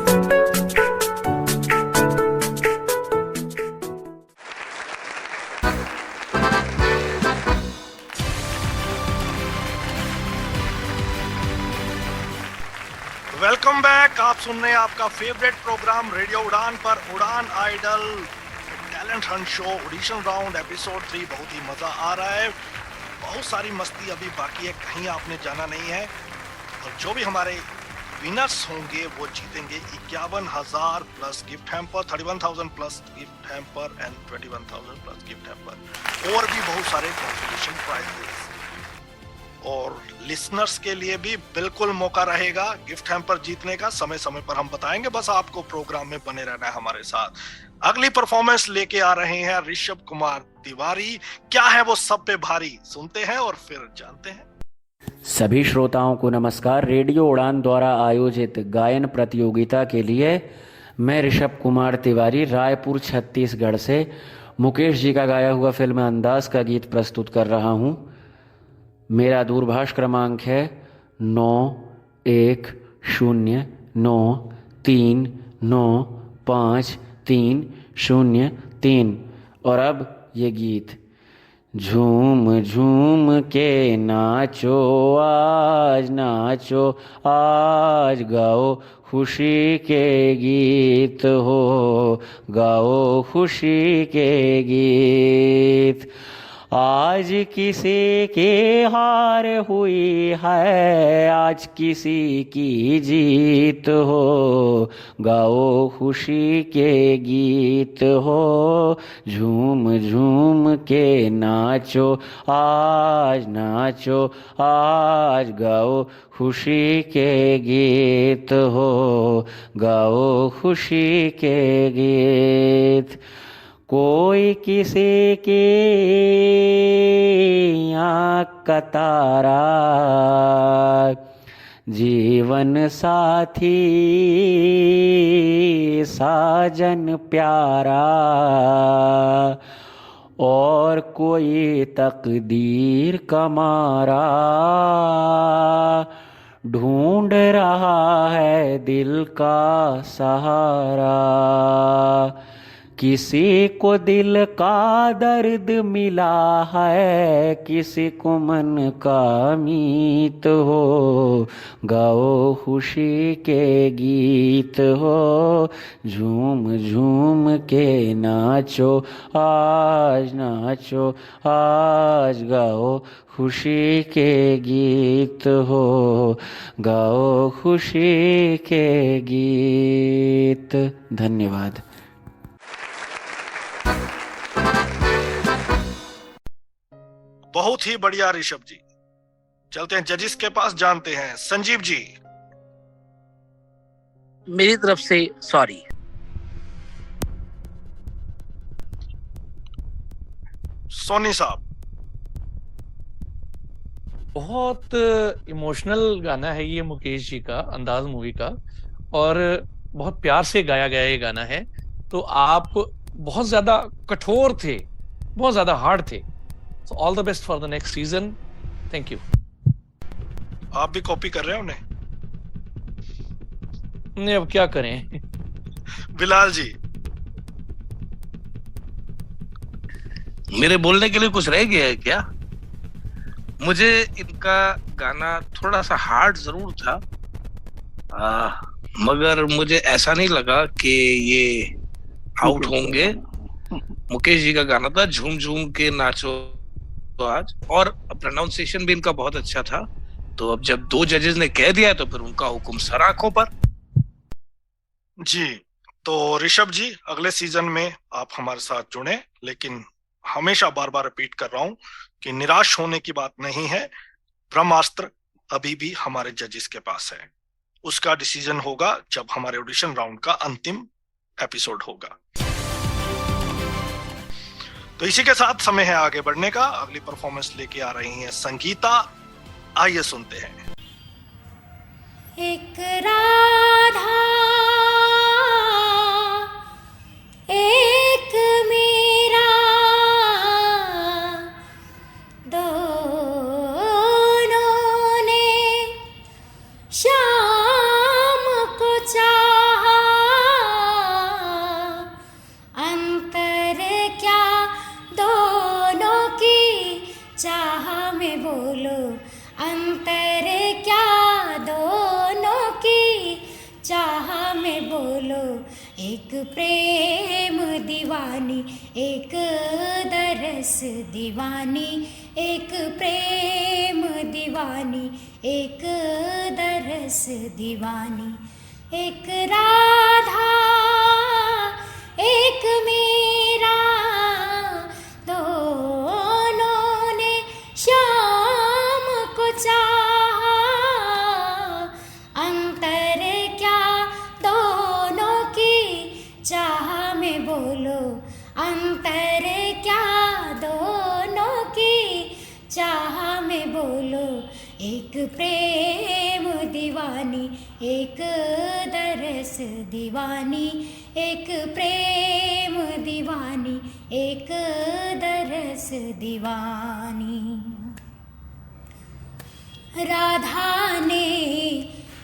Welcome back. आप सुन रहे हैं आपका favourite programme radio Udaan पर, Udaan idol. Talent hunt show audition round episode 3 बहुत ही मजा आ रहा है। बहुत सारी मस्ती अभी बाकी है, कहीं आपने जाना नहीं है। और जो भी हमारे विनर्स होंगे वो जीतेंगे 51,000 plus gift hamper, 31,000 plus gift hamper and 21,000 plus gift hamper, और भी बहुत सारे कॉम्पिटिशन प्राइजेस। और लिसनर्स के लिए भी बिल्कुल मौका रहेगा गिफ्ट हैम्पर जीतने का, समय समय पर हम बताएंगे, बस आपको प्रोग्राम में बने रहना है हमारे साथ। अगली परफॉर्मेंस लेके आ रहे हैं ऋषभ कुमार तिवारी। क्या है वो सब पे भारी, सुनते हैं और फिर जानते हैं। सभी श्रोताओं को नमस्कार। रेडियो उड़ान द्वारा आयोजित गायन प्रतियोगिता के लिए मैं ऋषभ कुमार तिवारी रायपुर छत्तीसगढ़ से मुकेश जी का गाया हुआ फिल्म अंदाज का गीत प्रस्तुत कर रहा हूँ। मेरा दूरभाष क्रमांक है 9109395303 और अब ये गीत। झूम झूम के नाचो आज, नाचो आज, गाओ खुशी के गीत हो, गाओ खुशी के गीत। आज किसी की हार हुई है, आज किसी की जीत हो, गाओ खुशी के गीत हो। झूम झूम के नाचो आज, नाचो आज, गाओ खुशी के गीत हो, गाओ खुशी के गीत। कोई किसी की आँख का तारा, जीवन साथी साजन प्यारा, और कोई तकदीर का मारा ढूंढ रहा है दिल का सहारा। किसी को दिल का दर्द मिला है, किसी को मन का मीत हो, गाओ खुशी के गीत हो। झूम झूम के नाचो आज, नाचो आज, गाओ खुशी के गीत हो, गाओ खुशी के गीत। धन्यवाद। बहुत ही बढ़िया ऋषभ जी। चलते हैं जजिस के पास, जानते हैं संजीव जी। मेरी तरफ से सॉरी। सोनी साहब। बहुत इमोशनल गाना है ये मुकेश जी का, अंदाज मूवी का, और बहुत प्यार से गाया गया ये गाना है। तो आप बहुत ज्यादा कठोर थे, बहुत ज्यादा हार्ड थे। So all the best for the next season. Thank you. आप भी कॉपी कर रहे हो उन्हें? नहीं, अब क्या करें। बिलाल जी। मेरे बोलने के लिए कुछ रह गया है क्या? मुझे इनका गाना थोड़ा सा हार्ड जरूर था, मगर मुझे ऐसा नहीं लगा कि ये आउट होंगे। मुकेश जी का गाना था झूम झूम के नाचो आज, और प्रोनाउंसिएशन भी इनका बहुत अच्छा था। तो अब जब 2 जजेस ने कह दिया तो फिर उनका हुक्म सर आंखों पर। जी, तो ऋषभ जी अगले सीजन में आप हमारे साथ जुड़े, लेकिन हमेशा बार बार रिपीट कर रहा हूं कि निराश होने की बात नहीं है। ब्रह्मास्त्र अभी भी हमारे जजेस के पास है, उसका डिसीजन होगा जब हमारे ऑडिशन राउंड का अंतिम एपिसोड होगा। तो इसी के साथ समय है आगे बढ़ने का। अगली परफॉर्मेंस लेके आ रही हैं संगीता, आइए सुनते हैं। एक राधा एक मीरा, दोनों ने शाम को चाहा, अंतर क्या दोनों की चाह में, बोलो अंतर क्या दोनों की चाह में, बोलो। एक प्रेम दीवाना दीवानी, एक दरस दीवानी, एक प्रेम दीवानी, एक दरस दीवानी, एक राधा एक मीरा, दोनों ने शाम को चाहा, अंतर क्या दोनों की चाह में बोलो, अंतर क्या दोनों की चाह में बोलो, एक प्रेम दीवानी, एक दरस दीवानी, एक प्रेम दीवानी, एक दरस दीवानी। राधा ने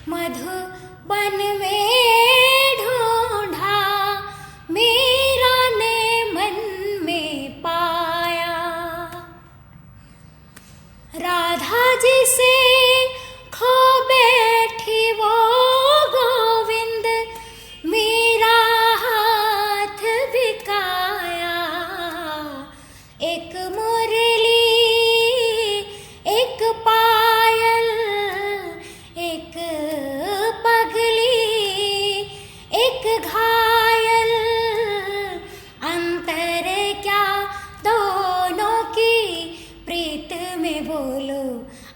मधुबन में ढूंढा, मीरा ने मन में पाया, राधा जी से खो बैठी वो गोविंद, मीरा हाथ बिकाया, एक मुरली एक पायल, एक पगली एक घायल, अंतर क्या दोनों की प्रीत में बोलो,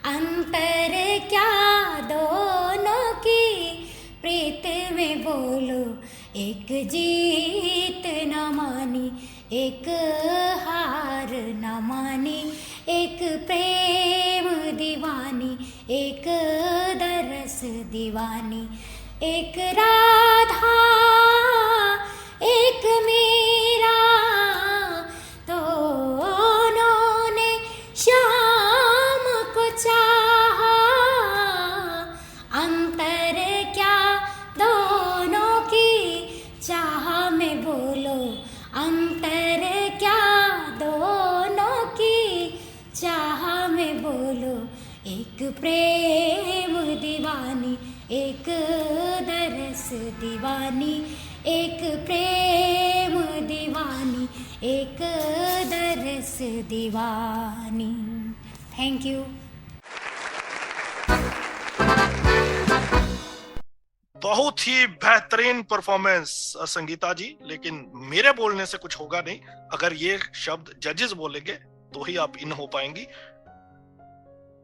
अंतर क्या दोनों की प्रीत में बोलो, एक जीत न मानी, एक हार न मानी, एक प्रेम दीवानी, एक दरस दीवानी, एक राधा एक मीरा, दोनों ने शाम को चाहा, अंतर क्या दोनों की चाह में बोलो, अंतर क्या दोनों की चाह में बोलो, एक प्रेम दीवानी, एक दरस दीवानी, एक प्रेम दीवानी, एक दरस दीवानी। Thank you. बहुत ही बेहतरीन परफॉर्मेंस संगीता जी, लेकिन मेरे बोलने से कुछ होगा नहीं, अगर ये शब्द जजेस बोलेंगे तो ही आप इन हो पाएंगी।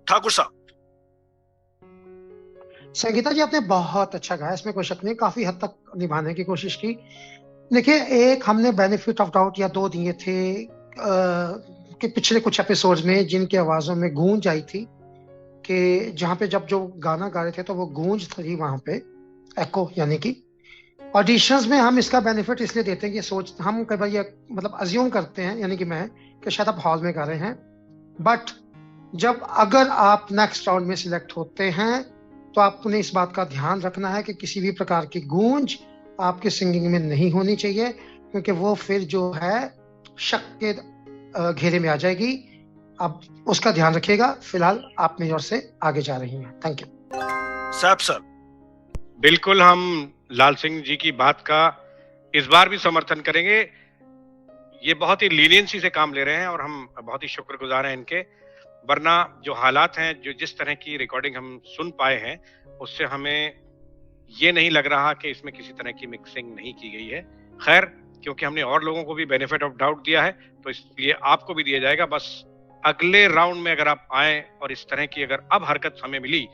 ठाकुर साहब। संगीता जी आपने बहुत अच्छा गाया, इसमें कोई शक नहीं, काफी हद तक निभाने की कोशिश की। देखिए, एक हमने बेनिफिट ऑफ डाउट या दो दिए थे कि पिछले कुछ एपिसोड्स में जिनकी आवाजों में गूंज आई थी, कि जहाँ पे जब जो गाना गा रहे थे तो वो गूंज थी वहां पे, एको, यानी कि ऑडिशंस में हम इसका बेनिफिट इसलिए देते हैं कि हम कई बार ये मतलब अज्यूम करते हैं, यानी कि मैं, कि शायद आप हॉल में गा रहे हैं, बट जब अगर आप नेक्स्ट राउंड में सिलेक्ट होते हैं तो आपने इस बात का ध्यान रखना है कि किसी भी प्रकार की गूंज आपके सिंगिंग में नहीं होनी चाहिए, क्योंकि वो फिर जो है शक के घेरे में आ जाएगी। अब उसका ध्यान रखिएगा। फिलहाल आप मेरी ओर से आगे जा रही हैं। Thank you. साहब सर। बिल्कुल, हम लाल सिंह जी की बात का इस बार भी समर्थन करेंगे। ये बहुत ही लीनियंसी से काम ले रहे हैं और हम बहुत ही शुक्रगुजार हैं इनके, वरना जो हालात हैं, जो जिस तरह की रिकॉर्डिंग हम सुन पाए हैं, उससे हमें ये नहीं लग रहा कि इसमें किसी तरह की मिक्सिंग नहीं की गई है। खैर, क्योंकि हमने और लोगों को भी बेनिफिट ऑफ डाउट दिया है, तो इसलिए आपको भी दिया जाएगा। बस अगले राउंड में अगर आप आए और इस तरह की अगर अब हरकत हमें मिली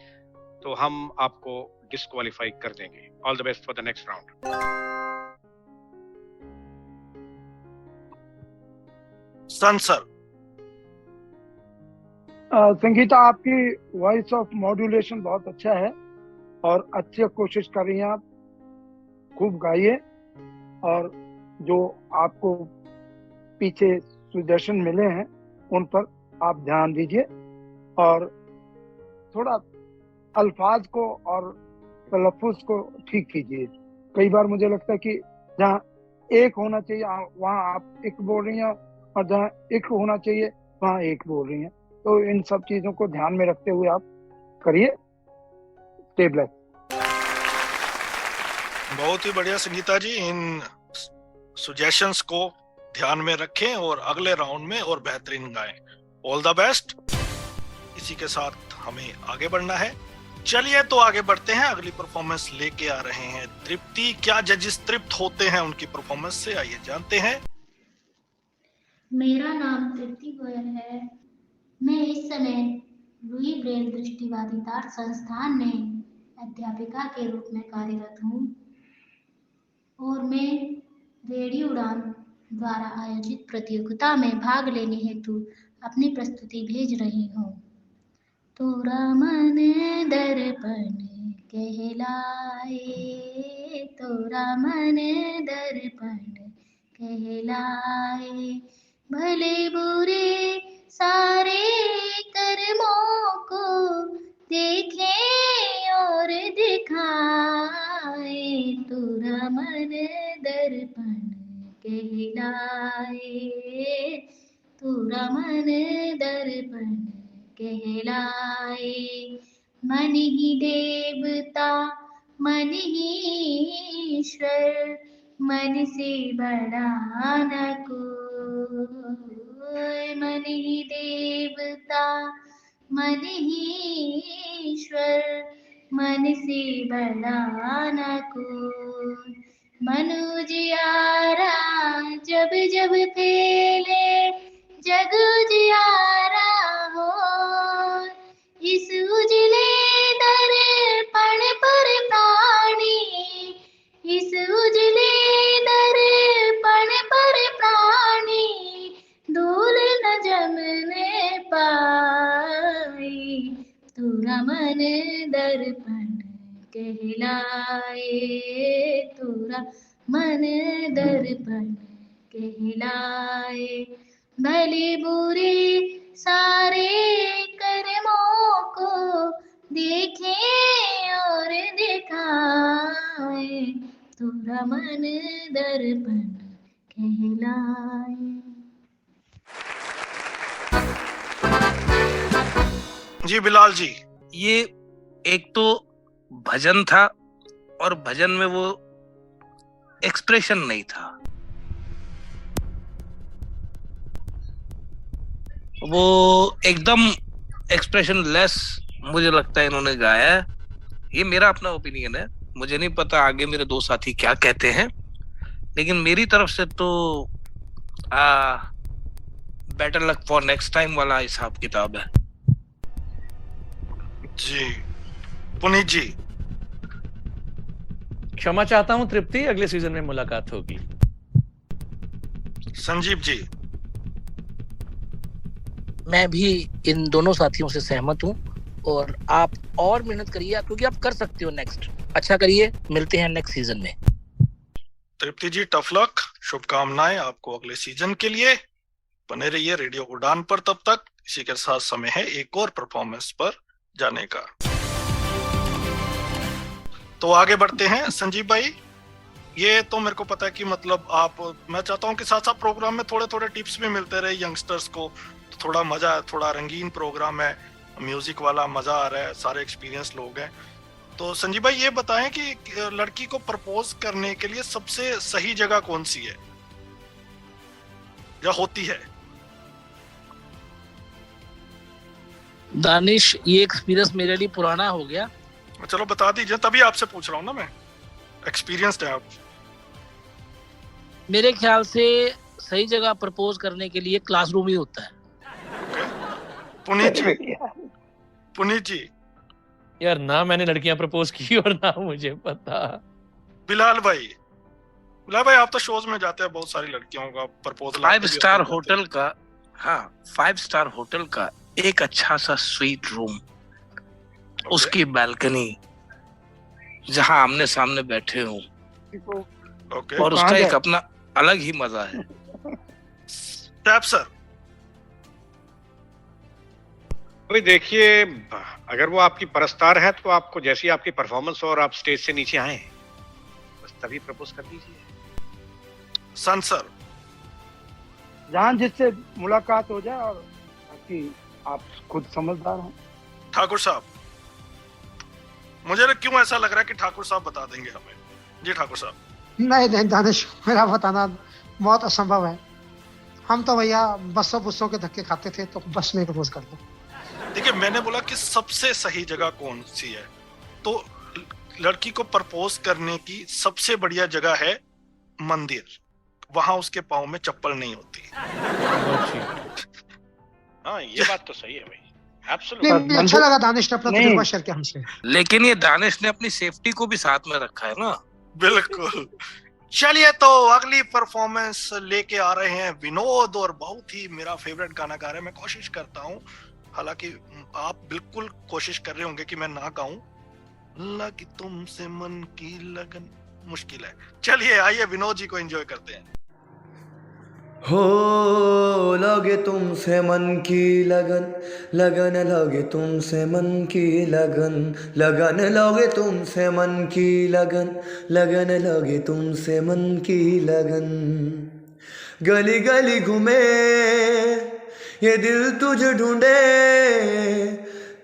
तो हम आपको डिस्क्वालीफाई कर देंगे। All the best for the next round. Sir. Sangeeta, आपकी वॉइस ऑफ मॉड्यूलेशन बहुत अच्छा है और अच्छी कोशिश कर रही हैं आप, खूब गाइए। और जो आपको पीछे सुदर्शन मिले हैं उन पर आप ध्यान दीजिए और थोड़ा अल्फाज को और तलफ़ुज़ को ठीक कीजिए। कई बार मुझे लगता है कि जहाँ एक होना चाहिए वहाँ आप एक बोल रही हैं और जहाँ एक होना चाहिए वहाँ एक बोल रही हैं। तो इन सब चीजों को ध्यान में रखते हुए आप करिए। स्टेबल। बहुत ही बढ़िया संगीता जी, इन सुजेशंस को ध्यान में रखें और अगले राउंड में और बेहतरीन गाएं। All the best. इसी के साथ हमें आगे बढ़ना है। चलिए तो आगे बढ़ते हैं। अगली परफॉर्मेंस लेके आ रहे हैं तृप्ति। क्या जजेस तृप्त होते हैं उनकी परफॉर्मेंस से, आइए जानते हैं। मेरा नाम तृप्ति गोयल है। मैं इस समय लुई ब्रेल दृष्टिबाधितार संस्थान में अध्यापिका के रूप में कार्यरत हूँ और मैं रेडियो उड़ान द्वारा आयोजित प्रतियोगिता में भाग लेने हेतु अपनी प्रस्तुति भेज रही हूँ। तोरा मन दर्पण कहलाए, तोरा मन दर्पण कहलाए, भले बुरे सारे कर्मों को देखे और दिखाए, तोरा मन दर्पण कहलाए, तोरा मन दर्पण कहलाए। मन ही देवता मन ही ईश्वर, मन से बड़ा न कोई। मन ही देवता मन ही ईश्वर, मन से बड़ा न कोई। मन उजियारा जब जब फैले, जग उजियारा हो, इस उजले दर्पण पर प्राणी, इस उजले दर्पण पर प्राणी धूल न जमने पाई, तोरा मन दर्पण कहलाए, तोरा मन दर्पण कहलाए। भले बुरे सारे कर्मों को देखे और दिखाए, तोरा मन दर्पण कहलाए। जी बिलाल जी, ये एक तो भजन था और भजन में वो एक्सप्रेशन नहीं था, वो एकदम एक्सप्रेशन लेस मुझे लगता है इन्होंने गाया है। ये मेरा अपना ओपिनियन है, मुझे नहीं पता आगे मेरे दो साथी क्या कहते हैं, लेकिन मेरी तरफ से तो better luck for next time वाला हिसाब किताब है। जी पुनीत जी। क्षमा चाहता हूं तृप्ति, अगले सीजन में मुलाकात होगी। संजीव जी। मैं भी इन दोनों साथियों से सहमत हूं और आप और मेहनत करिए क्योंकि आप कर सकते हो। नेक्स्ट अच्छा करिए, मिलते हैं नेक्स्ट सीजन में। तृप्ति जी टफ लक, शुभकामनाएं आपको अगले सीजन के लिए। बने रहिए रेडियो उड़ान पर। तब तक इसी के साथ समय है एक और परफॉर्मेंस पर जाने का। तो आगे बढ़ते हैं संजीव भाई। ये तो मेरे को पता है कि मतलब आप, मैं चाहता हूं कि साथ साथ प्रोग्राम में थोड़े थोड़े टिप्स भी मिलते रहे यंगस्टर्स को, तो थोड़ा मजा है, थोड़ा रंगीन प्रोग्राम है, म्यूजिक वाला मजा आ रहा है, सारे एक्सपीरियंस लोग हैं। तो संजीव भाई ये बताएं कि लड़की को प्रपोज करने के लिए सबसे सही जगह कौन सी है या होती है? दानिश, ये एक्सपीरियंस मेरे लिए पुराना हो गया। चलो बता दीजिए, तभी आपसे पूछ रहा हूँ ना, मैं एक्सपीरियंस्ड है आप। मेरे ख्याल से सही जगह प्रपोज करने के लिए क्लासरूम ही होता है। पुनीत जी। पुनीत जी। यार ना मैंने लड़कियां प्रपोज की और ना मुझे पता। बिलाल भाई आप तो शोज में जाते हैं, बहुत सारी लड़कियों का प्रपोजल। 5 स्टार होटल का, हाँ 5 स्टार होटल का एक अच्छा सा स्वीट रूम, उसकी बालकनी जहां आमने सामने बैठे हूँ, और उसका एक अपना अलग ही मजा है। Tap sir. कोई देखिए, अगर वो आपकी परस्तार है तो आपको जैसी आपकी परफॉर्मेंस और आप स्टेज से नीचे आए बस तभी प्रपोज कर दीजिए। सन सर। जहां जिससे मुलाकात हो जाए और बाकी आप खुद समझदार हैं। ठाकुर साहब, मुझे क्यों ऐसा लग रहा है कि ठाकुर साहब बता देंगे हमें। जी ठाकुर साहब। नहीं दानिश, मेरा बताना बहुत असंभव है। हम तो भैया बसों बुसों के धक्के खाते थे, तो बस में प्रपोज कर दो। देखिए, मैंने बोला कि सबसे सही जगह कौन सी है, तो लड़की को प्रपोज करने की सबसे बढ़िया जगह है मंदिर। वहां उसके पाँव में चप्पल नहीं होती। हाँ, ये बात तो सही है भाई, नहीं, मुझे अच्छा लगा दानिश ने अपना तजुर्बा शेयर किया हमसे। लेकिन ये दानिश ने अपनी सेफ्टी को भी साथ में रखा है ना। बिल्कुल। चलिए, तो अगली परफॉर्मेंस लेके आ रहे हैं विनोद, और बहुत ही मेरा फेवरेट गाना गा रहे हैं। मैं कोशिश करता हूँ, हालांकि आप बिल्कुल कोशिश कर रहे होंगे कि मैं ना गाऊं। लगी तुमसे मन की लगन, मुश्किल है। चलिए आइए विनोद जी को एंजॉय करते हैं। हो लगे तुमसे मन की लगन, लगन लगे तुमसे मन की लगन, लगन लगे तुमसे मन की लगन, लगन लगे तुमसे मन की लगन। गली गली घूमे ये दिल तुझे ढूंढे,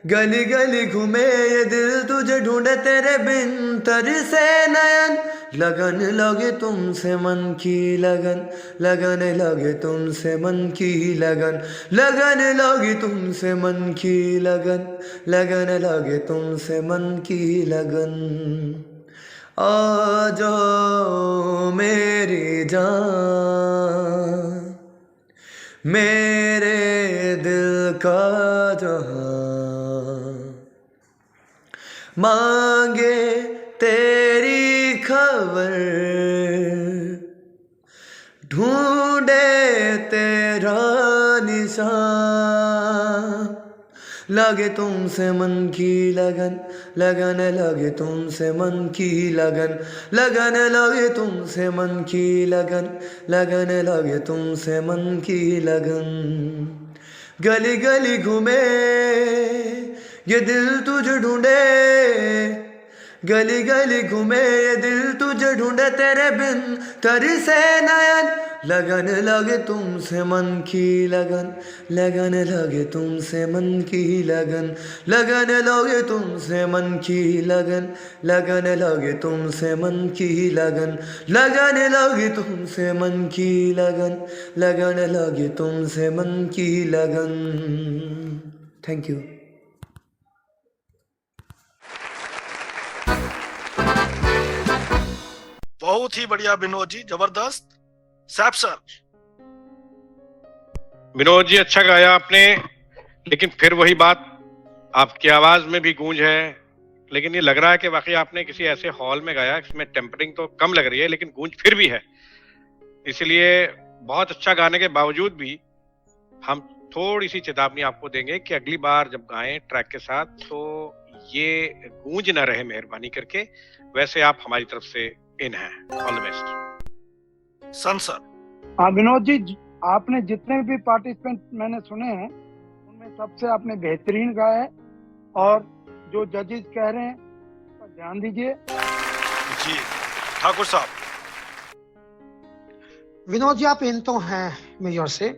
गली गली घूमे ये दिल तुझे ढूंढे, तेरे बिन तरसे नयन। लगन लगे तुमसे मन की लगन, लगन लगे तुमसे मन की लगन, लगन लगे तुमसे मन की लगन, लगन लगे तुमसे मन की लगन। आ जाओ मेरी जान, मेरे दिल का जहां, मांगे तेरी खबर, ढूंढे तेरा निशान। लगे तुमसे मन की लगन, लगन लगे तुमसे मन की लगन, लगन लगे तुमसे मन की लगन, लगन लगे तुमसे मन की लगन। गली गली घूमे ये दिल तुझे ढूंढे, गली गली घूमे ये दिल तुझे ढूंढे, तेरे बिन तरसे नयन। लगन लगे तुमसे मन की लगन, लगन लगे तुमसे मन की लगन, लगन लगे तुमसे मन की लगन, लगन लगे तुमसे मन की लगन, लगन लगे तुमसे मन की लगन, लगन लगे तुमसे मन की लगन। Thank you. बहुत ही बढ़िया विनोद जी, जबरदस्त। सैफ सर। विनोद जी, अच्छा गाया आपने, लेकिन फिर वही बात, आपकी आवाज में भी गूंज है, लेकिन ये लग रहा है कि वाकई आपने किसी ऐसे हॉल में गाया जिसमें टेम्परिंग तो कम लग रही है, लेकिन गूंज फिर भी है। इसलिए बहुत अच्छा गाने के बावजूद भी हम थोड़ी सी चेतावनी आपको देंगे कि अगली बार जब गाएं ट्रैक के साथ तो ये गूंज ना रहे, मेहरबानी करके। वैसे आप हमारी तरफ से इन है। All the best. सन सर। हाँ विनोद जी, आपने जितने भी पार्टिसिपेंट मैंने सुने हैं उनमें सबसे आपने बेहतरीन गाया है, और जो जजेस कह रहे हैं उसका ध्यान दीजिए। जी ठाकुर साहब। विनोद जी, आप इन तो हैं मेरी ओर से।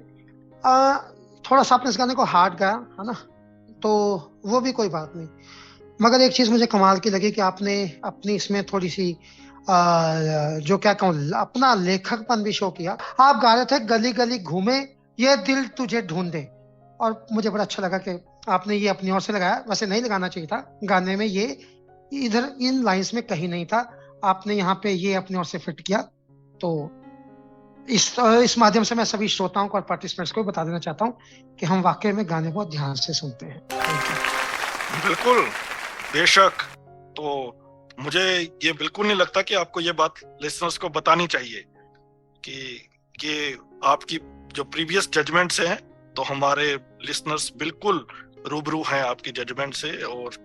थोड़ा सा आपने इस गाने को हार्ड गाया है ना, तो वो भी कोई बात नहीं, मगर एक चीज मुझे कमाल की लगी कि आपने अपनी इसमें थोड़ी सी जो क्या कहूँ, अपना लेखकपन भी शो किया। आप गा रहे थे गली गली घूमे ये दिल तुझे ढूंढे, और मुझे बड़ा अच्छा लगा कि आपने ये अपनी ओर से लगाया। वैसे नहीं लगाना चाहिए था गाने में, ये इधर इन लाइंस में कहीं नहीं था, आपने यहाँ पे ये अपनी ओर से फिट किया। तो इस माध्यम से मैं सभी श्रोताओं को और पार्टिसिपेंट्स को बता देना चाहता हूँ कि हम वाकई में गाने बहुत ध्यान से सुनते हैं। बिल्कुल, बेशक। तो मुझे ये बिल्कुल नहीं लगता कि आपको ये बात लिसनर्स को बतानी चाहिए कि ये आपकी जो प्रीवियस जजमेंट्स हैं, तो हमारे लिसनर्स बिल्कुल रूबरू हैं आपकी जजमेंट से और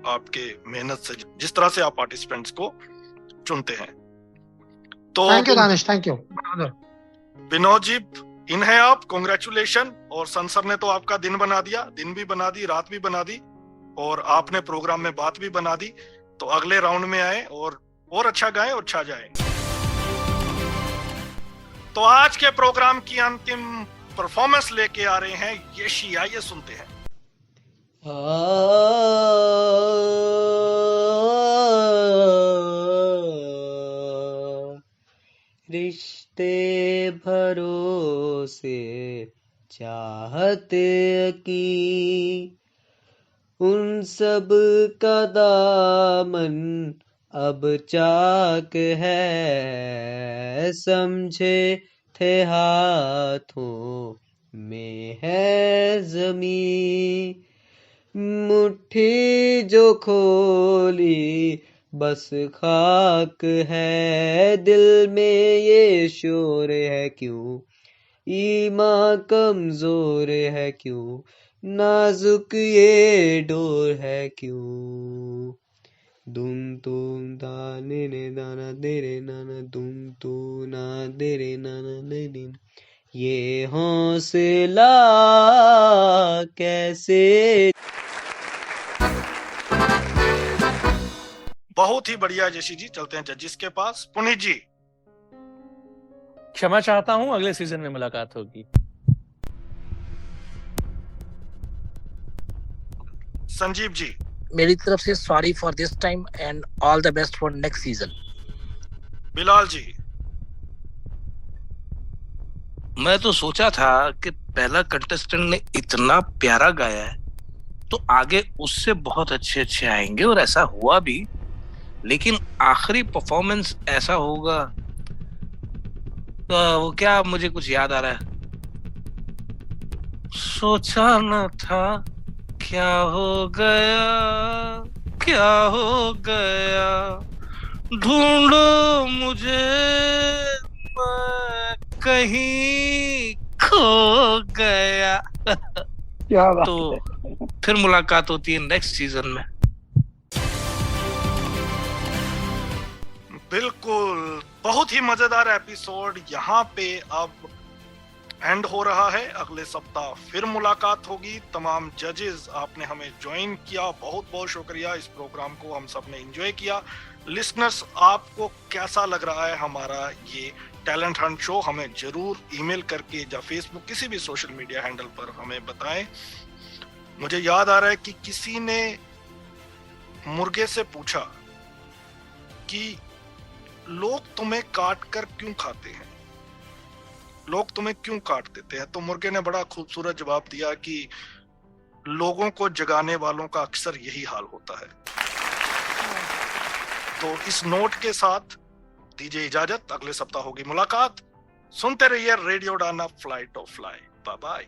आपके मेहनत से, जिस तरह से आप पार्टिसिपेंट्स को चुनते हैं। तो thank you Danish, thank you. Vinod ji, इन है आप, कॉन्ग्रेचुलेशन। और संसर ने तो आपका दिन बना दिया, दिन भी बना दी, रात भी बना दी, और आपने प्रोग्राम में बात भी बना दी। तो अगले राउंड में आए और अच्छा गाएं और छा जाएं। तो आज के प्रोग्राम की अंतिम परफॉर्मेंस लेके आ रहे हैं येशी। आइए सुनते हैं। रिश्ते भरोसे से चाहते की, उन सब का दामन अब चाक है, समझे थे हाथों में है ज़मीं, मुट्ठी जो खोली बस खाक है, दिल में ये शोर है क्यों, ईमान कमजोर है क्यों, नाजुक ये डोर है क्यों। दुम तुम दाने ने दाना दे रे नाना, दुम तू ना दे रे नाना दे दिन, ये हौसला कैसे। बहुत ही बढ़िया जैसी जी। चलते हैं जजिस के पास। पुनीत जी। क्षमा चाहता हूं, अगले सीजन में मुलाकात होगी। संजीव जी। मेरी तरफ से sorry for this time and all the best for next season. Bilal ji. मैं तो सोचा था कि पहला कंटेस्टेंट ने इतना प्यारा गाया है तो आगे उससे बहुत अच्छे अच्छे आएंगे, और ऐसा हुआ भी, लेकिन आखिरी परफॉर्मेंस ऐसा होगा तो वो क्या, मुझे कुछ याद आ रहा है, सोचा न था क्या हो गया, क्या हो गया, ढूंढो मुझे मैं कहीं खो गया। क्या बात तो फिर मुलाकात होती है नेक्स्ट सीजन में। बिल्कुल, बहुत ही मजेदार एपिसोड यहाँ पे अब एंड हो रहा है। अगले सप्ताह फिर मुलाकात होगी। तमाम जजेस, आपने हमें ज्वाइन किया, बहुत बहुत शुक्रिया। इस प्रोग्राम को हम सब ने एंजॉय किया। लिसनर्स, आपको कैसा लग रहा है हमारा ये टैलेंट हंट शो? हमें जरूर ईमेल करके या फेसबुक किसी भी सोशल मीडिया हैंडल पर हमें बताएं। मुझे याद आ रहा है कि किसी ने मुर्गे से पूछा कि लोग तुम्हें काट कर क्यों खाते हैं, लोग तुम्हें क्यों काट देते हैं? तो मुर्गे ने बड़ा खूबसूरत जवाब दिया कि लोगों को जगाने वालों का अक्सर यही हाल होता है। तो इस नोट के साथ दीजिए इजाजत। अगले सप्ताह होगी मुलाकात। सुनते रहिए radio Udaan, fly to fly. Bye bye.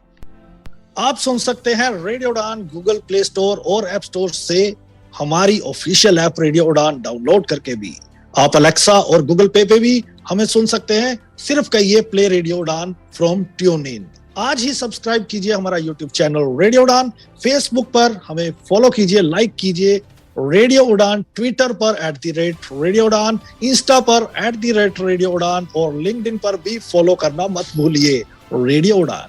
आप सुन सकते हैं radio Udaan Google Play Store और ऐप स्टोर से हमारी official app radio Udaan download करके भी। आप अलेक्सा और गूगल पे भी हमें सुन सकते हैं। सिर्फ कहिए प्ले रेडियो उड़ान फ्रॉम ट्यून इन। आज ही सब्सक्राइब कीजिए हमारा यूट्यूब चैनल रेडियो उड़ान। फेसबुक पर हमें फॉलो कीजिए, लाइक कीजिए रेडियो उड़ान। ट्विटर पर @रेडियो उड़ान, इंस्टा पर @रेडियो उड़ान और लिंक्डइन पर भी फॉलो करना मत भूलिए। रेडियो उड़ान।